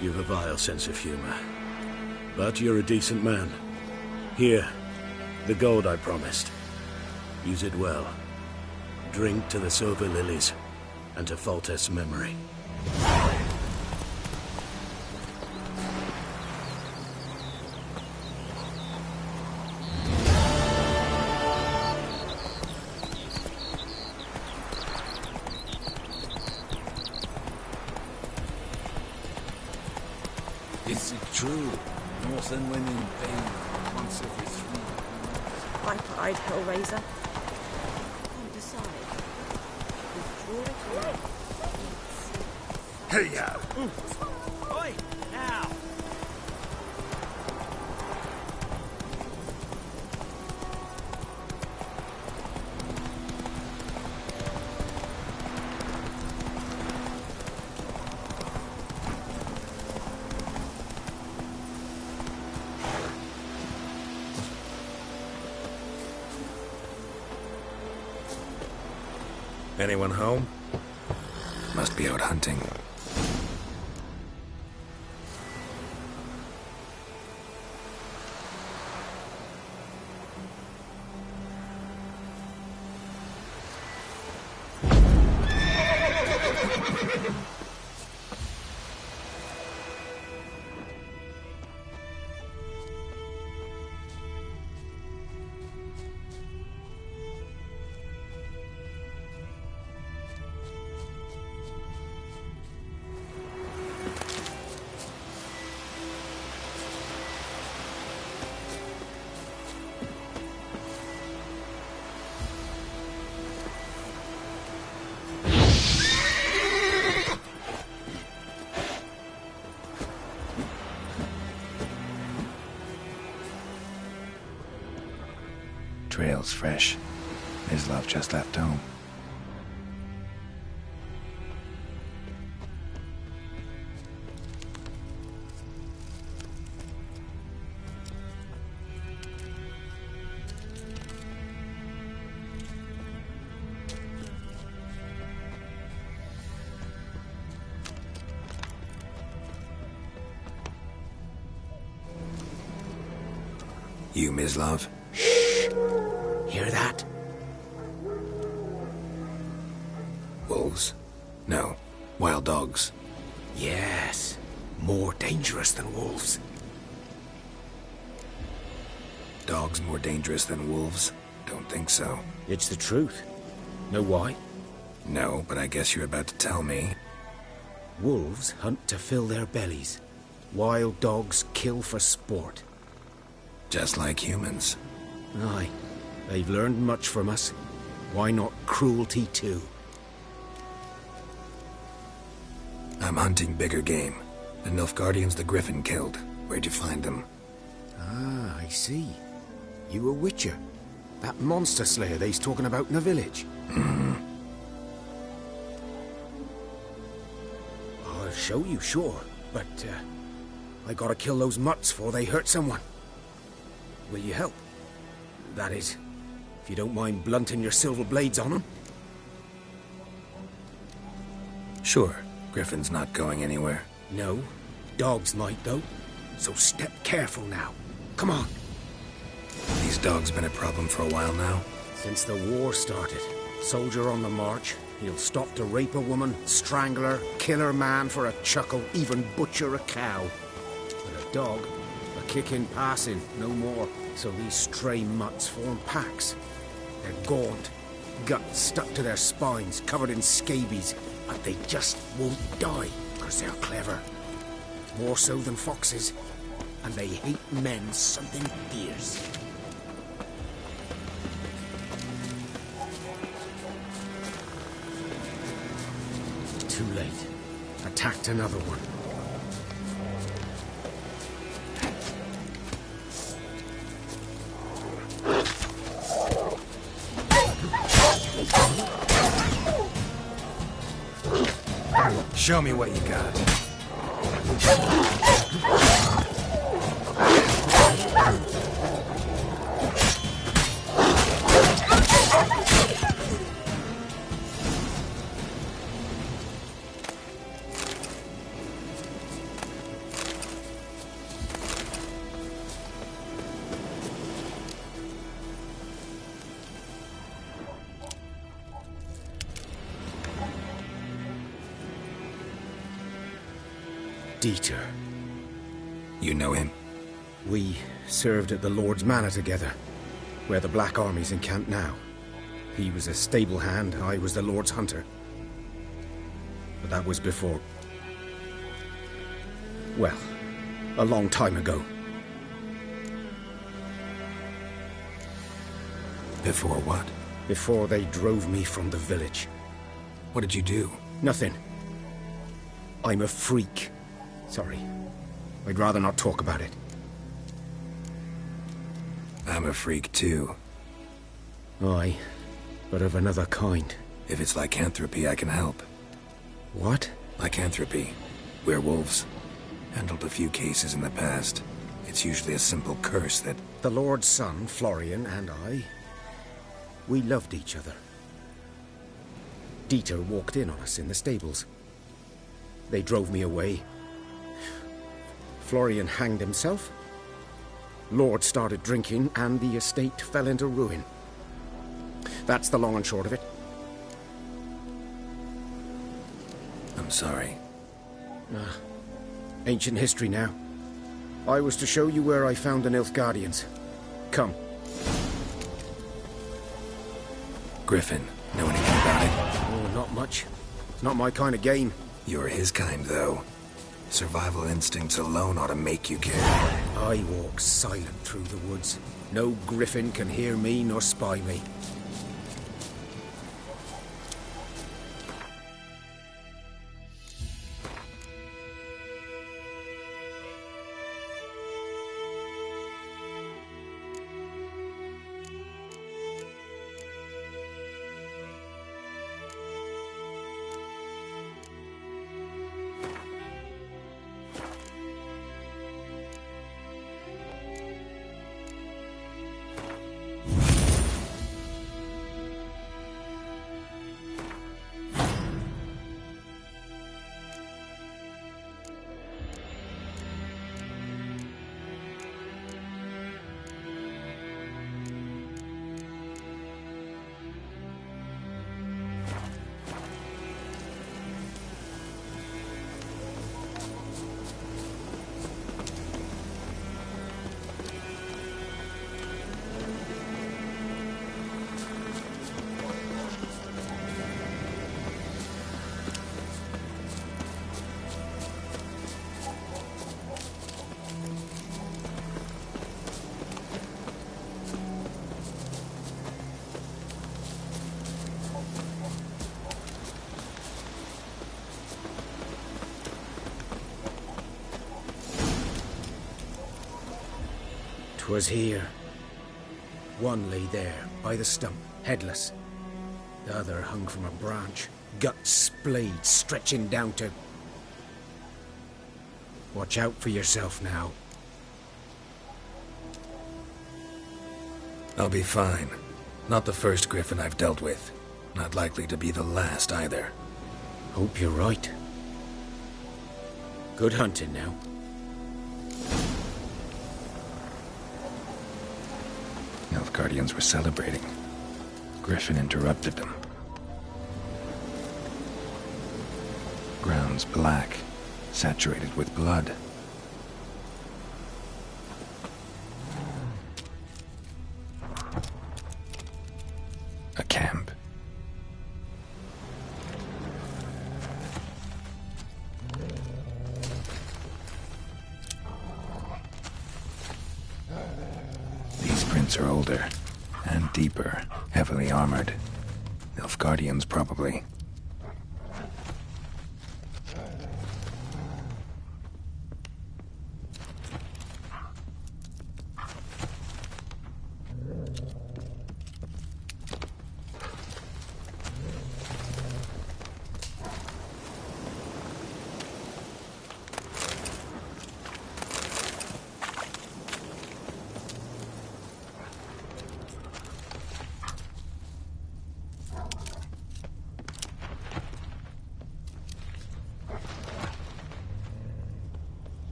You've a vile sense of humor. But you're a decent man. Here, the gold I promised. Use it well. Drink to the silver lilies, and to Foltest's memory. Is it true? Northern women bathe once every 3 months. My pride, Hellraiser. Can't decide. Withdraw it away. Hey, ya! Oi, now! Anyone home? Must be out hunting. Trail's fresh. Mislav just left home. You, Mislav? Hear that? Wolves? No. Wild dogs. Yes. More dangerous than wolves. Dogs more dangerous than wolves? Don't think so. It's the truth. Know why? No, but I guess you're about to tell me. Wolves hunt to fill their bellies. Wild dogs kill for sport. Just like humans. Aye. They've learned much from us. Why not cruelty too? I'm hunting bigger game. The Nilfgaardians the Griffin killed. Where'd you find them? Ah, I see. You a witcher. That monster slayer they's talking about in the village. I'll show you, sure. But, I gotta kill those mutts before they hurt someone. Will you help? That is, if you don't mind blunting your silver blades on them. Sure. Griffin's not going anywhere. No. Dogs might, though. So step careful now. Come on. These dogs been a problem for a while now? Since the war started. Soldier on the march. He'll stop to rape a woman, strangle her, kill her man for a chuckle, even butcher a cow. But a dog, a kick in passing, no more. So these stray mutts form packs. They're gaunt, guts stuck to their spines, covered in scabies, but they just won't die, because they're clever. More so than foxes, and they hate men something fierce. Too late. Attacked another one. Show me what you got. Dieter. You know him? We served at the Lord's Manor together, where the Black Army's encamped now. He was a stable hand, I was the Lord's hunter. But that was before... well, a long time ago. Before what? Before they drove me from the village. What did you do? Nothing. I'm a freak. Sorry. I'd rather not talk about it. I'm a freak too. Aye, but of another kind. If it's lycanthropy, I can help. What? Lycanthropy. Werewolves. Handled a few cases in the past. It's usually a simple curse that... The Lord's son, Florian, and I... we loved each other. Dieter walked in on us in the stables. They drove me away. Florian hanged himself. Lord started drinking, and the estate fell into ruin. That's the long and short of it. I'm sorry. Ancient history now. I was to show you where I found the Nilfgaardians. Come. Griffin, know anything about it? Oh, not much. It's not my kind of game. You're his kind, though. Survival instincts alone ought to make you care. I walk silent through the woods. No griffin can hear me nor spy me. Was here. One lay there, by the stump, headless. The other hung from a branch, guts splayed, stretching down to... Watch out for yourself now. I'll be fine. Not the first griffin I've dealt with. Not likely to be the last, either. Hope you're right. Good hunting now. Guardians were celebrating. Griffin interrupted them. Ground's black, saturated with blood. A camp. Are older and deeper, heavily armored. Nilfgaardians, probably.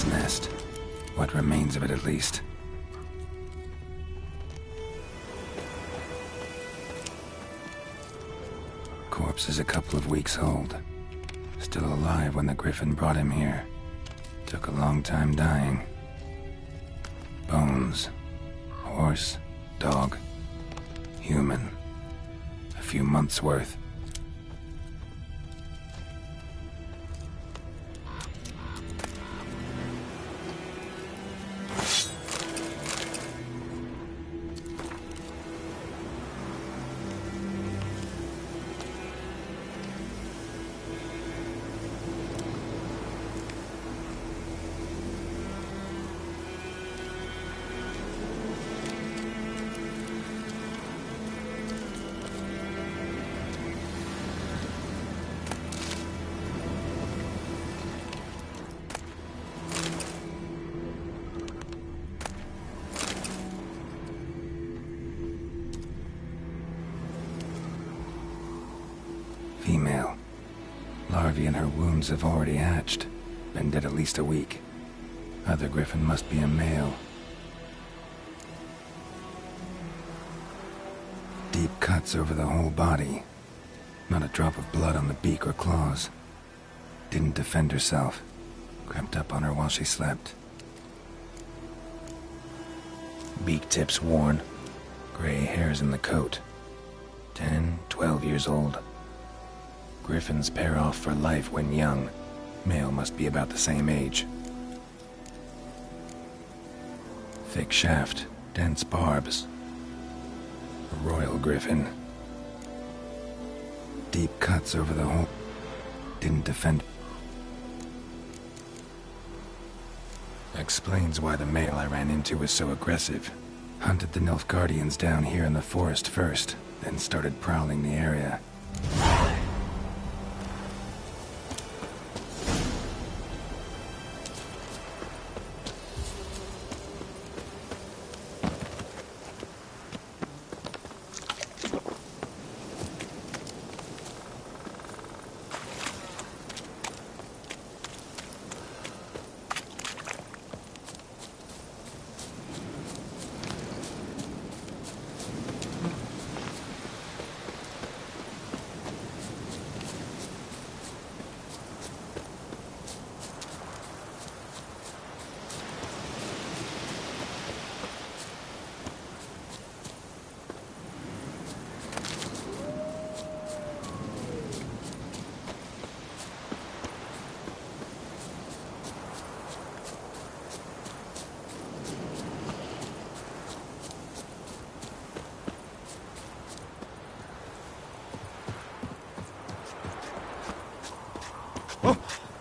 Griffin's nest. What remains of it, at least. Corpse is a couple of weeks old. Still alive when the Griffin brought him here. Took a long time dying. Bones. Horse. Dog. Human. A few months' worth. Female. Larvae in her wounds have already hatched. Been dead at least a week. Other Griffin must be a male. Deep cuts over the whole body. Not a drop of blood on the beak or claws. Didn't defend herself. Crept up on her while she slept. Beak tips worn. Gray hairs in the coat. 10, 12 years old. Griffins pair off for life when young. Male must be about the same age. Thick shaft, dense barbs. A royal griffin. Deep cuts over the whole... Didn't defend... Explains why the male I ran into was so aggressive. Hunted the Nilfgaardians down here in the forest first, then started prowling the area.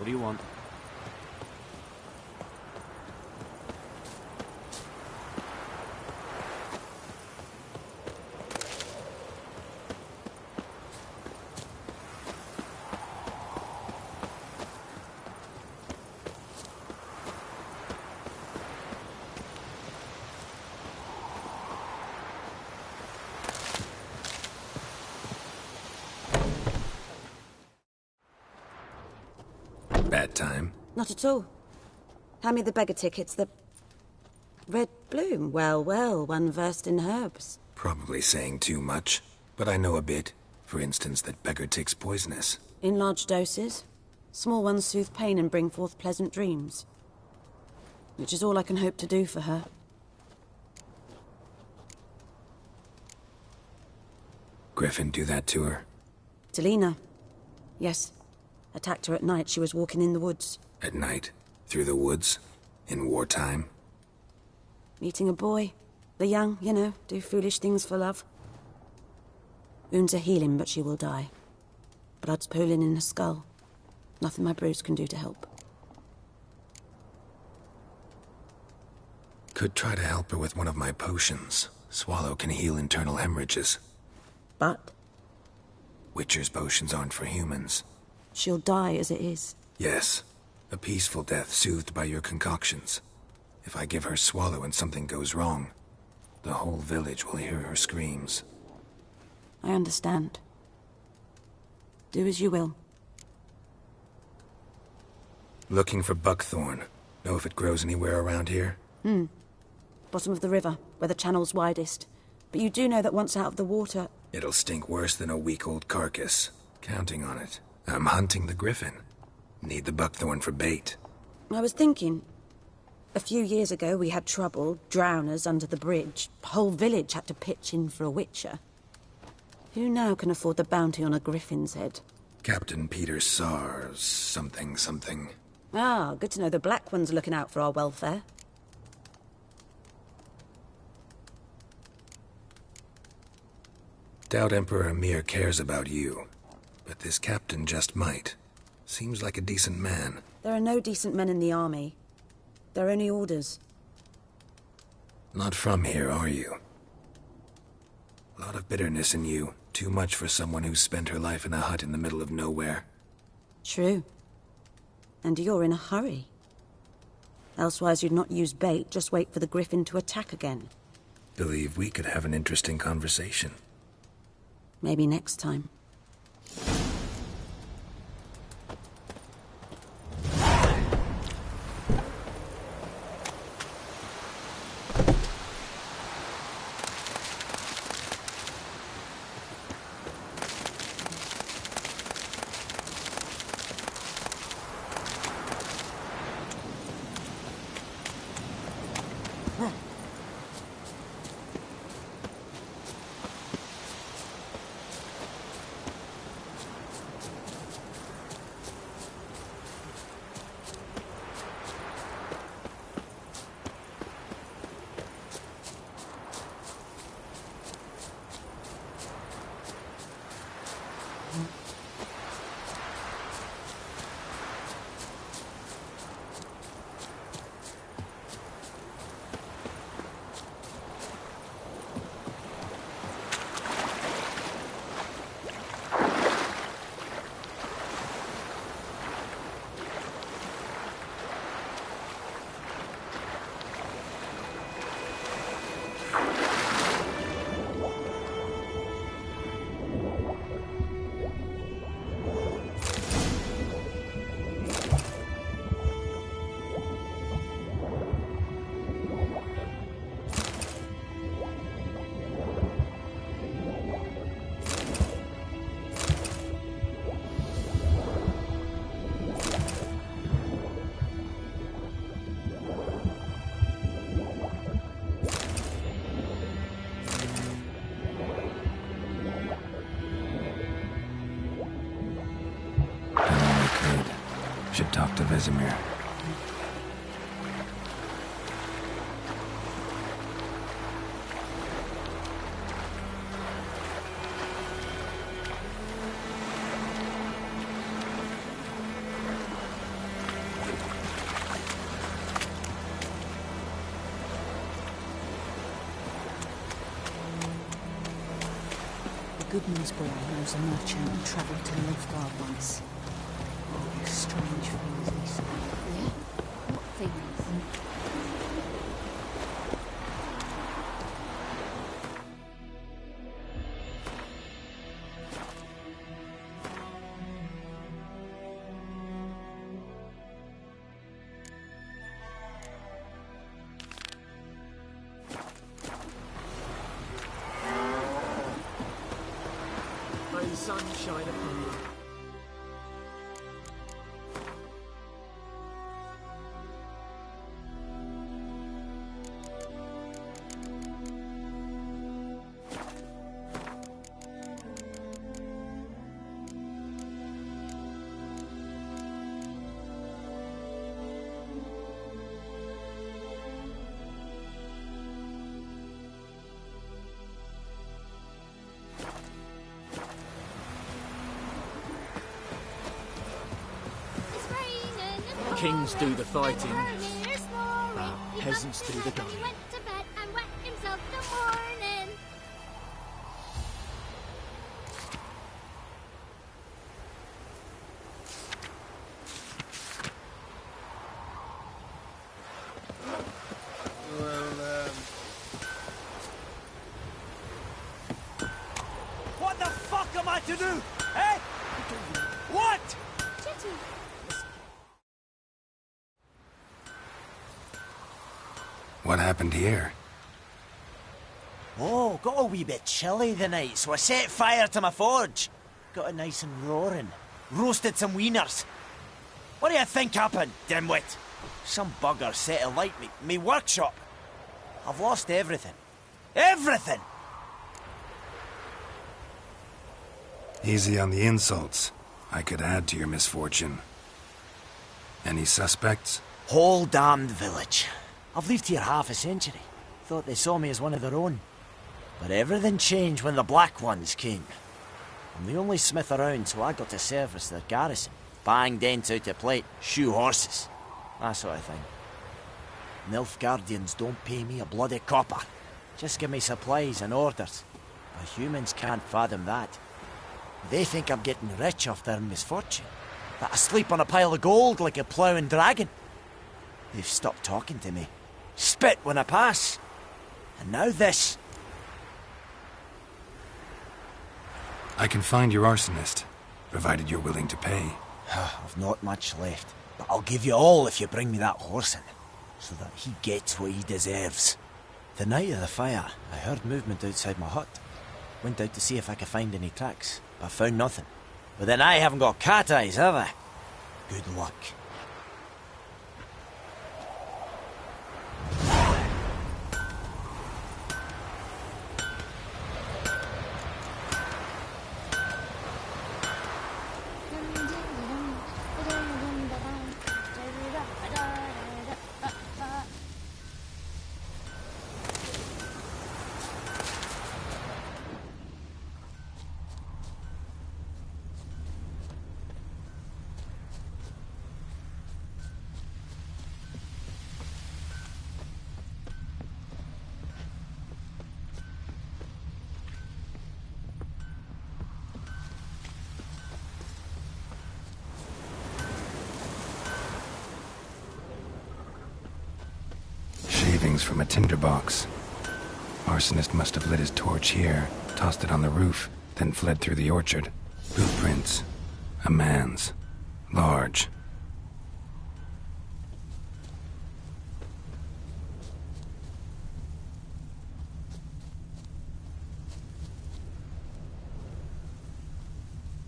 What do you want? Bad time? Not at all. Hand me the beggar tickets, the... Red bloom. Well, well, one versed in herbs. Probably saying too much, but I know a bit. For instance, that beggar tick's poisonous. In large doses. Small ones soothe pain and bring forth pleasant dreams. Which is all I can hope to do for her. Griffin do that to her? To Lena. Yes. Attacked her at night. She was walking in the woods. At night? Through the woods? In wartime? Meeting a boy. The young, you know, do foolish things for love. Wounds are healing, but she will die. Blood's pooling in her skull. Nothing my brews can do to help. Could try to help her with one of my potions. Swallow can heal internal hemorrhages. But? Witcher's potions aren't for humans. She'll die as it is. Yes. A peaceful death soothed by your concoctions. If I give her Swallow and something goes wrong, the whole village will hear her screams. I understand. Do as you will. Looking for buckthorn. Know if it grows anywhere around here? Bottom of the river, where the channel's widest. But you do know that once out of the water... It'll stink worse than a week-old carcass. Counting on it. I'm hunting the griffin. Need the buckthorn for bait. I was thinking... A few years ago we had trouble, drowners under the bridge. Whole village had to pitch in for a witcher. Who now can afford the bounty on a griffin's head? Captain Peter Sars, something. Ah, good to know the Black One's looking out for our welfare. Doubt Emperor Emir cares about you. But this captain just might. Seems like a decent man. There are no decent men in the army. They're only orders. Not from here, are you? A lot of bitterness in you. Too much for someone who's spent her life in a hut in the middle of nowhere. True. And you're in a hurry. Elsewise you'd not use bait, just wait for the griffin to attack again. Believe we could have an interesting conversation. Maybe next time. Should talk to Vesemir. The Goodman's boy knows a merchant who travelled to Nilfgaard once. Strange things he said. Yeah? What things? May the sun shine upon you. Kings do the fighting, peasants do the dying. What the fuck am I to do? Eh? What? What happened here? Oh, got a wee bit chilly the night, so I set fire to my forge. Got it nice and roaring. Roasted some wieners. What do you think happened, dimwit? Some bugger set alight me workshop. I've lost everything. Everything! Easy on the insults. I could add to your misfortune. Any suspects? Whole damned village. I've lived here half a century. Thought they saw me as one of their own. But everything changed when the Black Ones came. I'm the only smith around, so I got to service their garrison. Bang dents out of plate, shoe horses. That sort of thing. Nilfgaardians don't pay me a bloody copper. Just give me supplies and orders. But humans can't fathom that. They think I'm getting rich off their misfortune. That I sleep on a pile of gold like a ploughing dragon. They've stopped talking to me. Spit when I pass. And now this. I can find your arsonist, provided you're willing to pay. I've not much left, but I'll give you all if you bring me that horse in, so that he gets what he deserves. The night of the fire, I heard movement outside my hut. Went out to see if I could find any tracks, but found nothing. But then I haven't got cat eyes, have I? Good luck. Shavings from a tinderbox. Arsonist must have lit his torch here, tossed it on the roof, then fled through the orchard. Footprints. A man's. Large.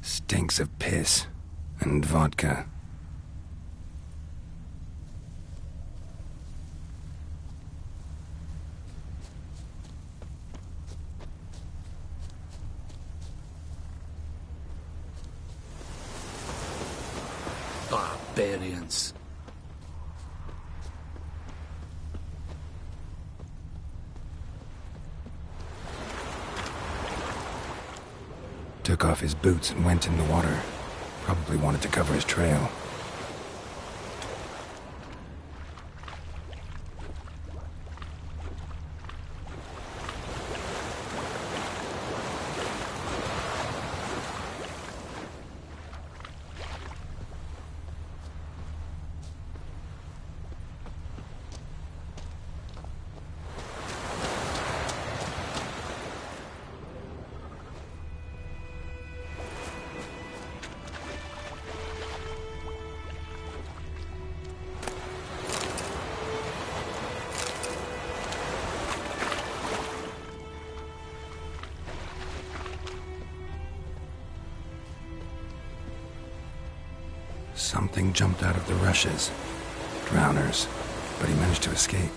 Stinks of piss and vodka. Barbarians. Took off his boots and went in the water. Probably wanted to cover his trail. Something jumped out of the rushes. Drowners. But he managed to escape.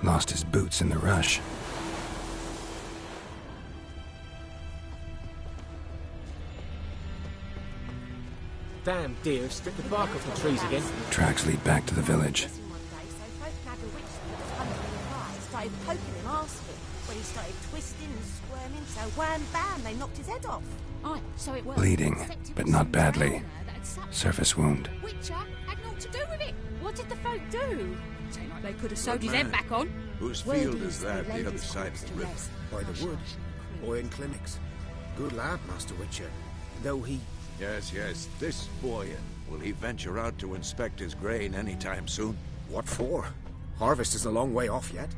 Lost his boots in the rush. Damn deer, stripped the bark off the trees again. Tracks lead back to the village. Started poking him, asking. When he started twisting and squirming, so wham bam, they knocked his head off. Aye, so it worked. Bleeding, but not badly. Surface wound. Witcher had naught to do with it. What did the folk do? Seemed like they could have sewed his head back on. Whose field is that, the other side of the river? By the wood. Boy in clinics. Good lad, Master Witcher. Though he... Yes, this boy. Will he venture out to inspect his grain anytime soon? What for? Harvest is a long way off yet.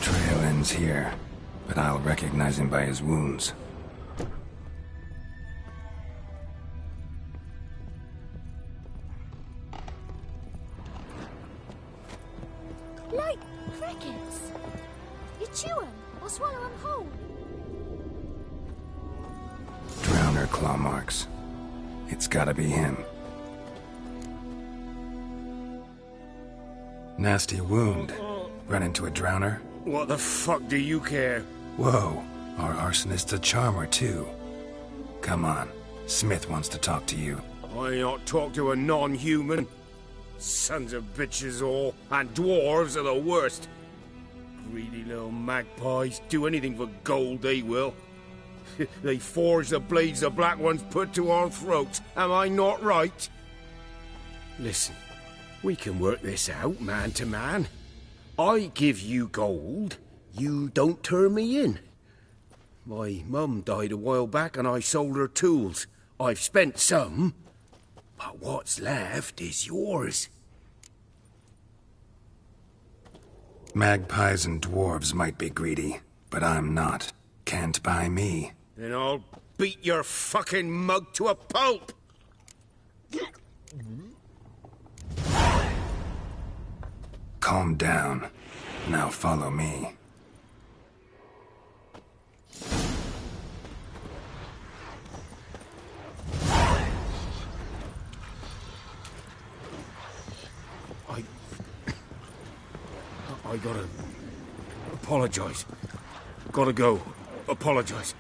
Trail ends here, but I'll recognize him by his wounds. Like crickets. You chew 'em or swallow 'em whole. Drowner claw marks. It's gotta be him. Nasty wound. Run into a drowner? What the fuck do you care? Whoa, our arsonist's a charmer too. Come on, Smith wants to talk to you. I not talk to a non-human. Sons of bitches all, and dwarves are the worst. Greedy little magpies, do anything for gold they will. They forge the blades the Black Ones put to our throats, am I not right? Listen, we can work this out man to man. I give you gold, you don't turn me in. My mum died a while back and I sold her tools. I've spent some, but what's left is yours. Magpies and dwarves might be greedy, but I'm not. Can't buy me. Then I'll beat your fucking mug to a pulp! Calm down. Now follow me. I gotta... apologize. Gotta go. Apologize.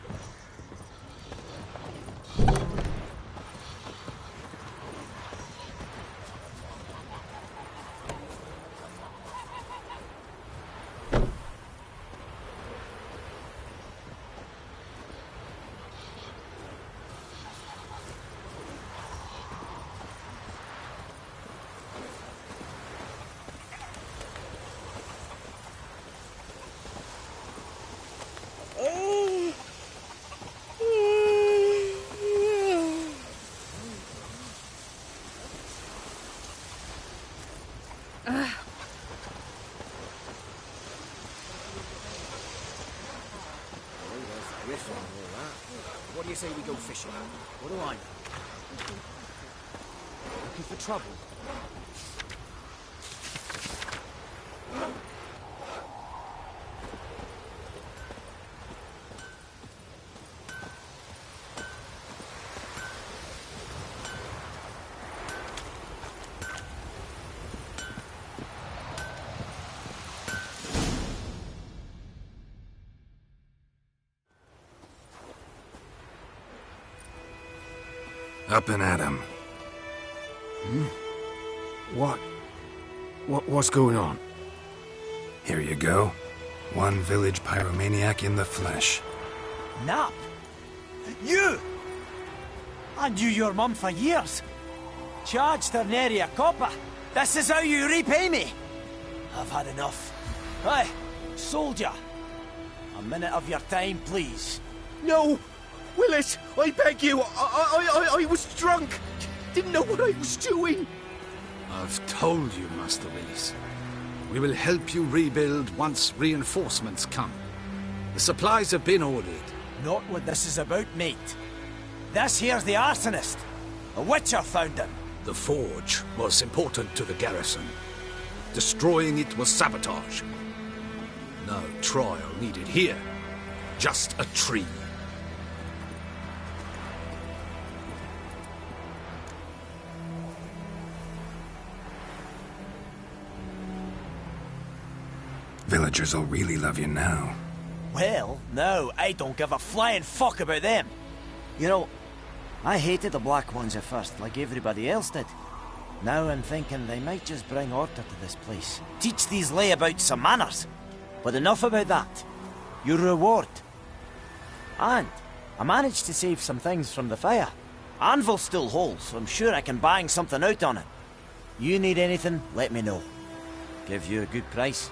What do you say we go fishing? What do I know? Looking for trouble? Up and at him. What's going on? Here you go. One village pyromaniac in the flesh. Nap? You? I knew your mum for years. Charged her nary a copper. This is how you repay me. I've had enough. Hey, soldier. A minute of your time, please. No! Willis, I beg you, I was drunk. Didn't know what I was doing. I've told you, Master Willis. We will help you rebuild once reinforcements come. The supplies have been ordered. Not what this is about, mate. This here's the arsonist. A witcher found him. The forge was important to the garrison. Destroying it was sabotage. No trial needed here. Just a tree. Villagers will really love you now. Well, no, I don't give a flying fuck about them. You know, I hated the Black Ones at first, like everybody else did. Now I'm thinking they might just bring order to this place. Teach these layabouts some manners. But enough about that. Your reward. And I managed to save some things from the fire. Anvil still holds, so I'm sure I can bang something out on it. You need anything, let me know. Give you a good price.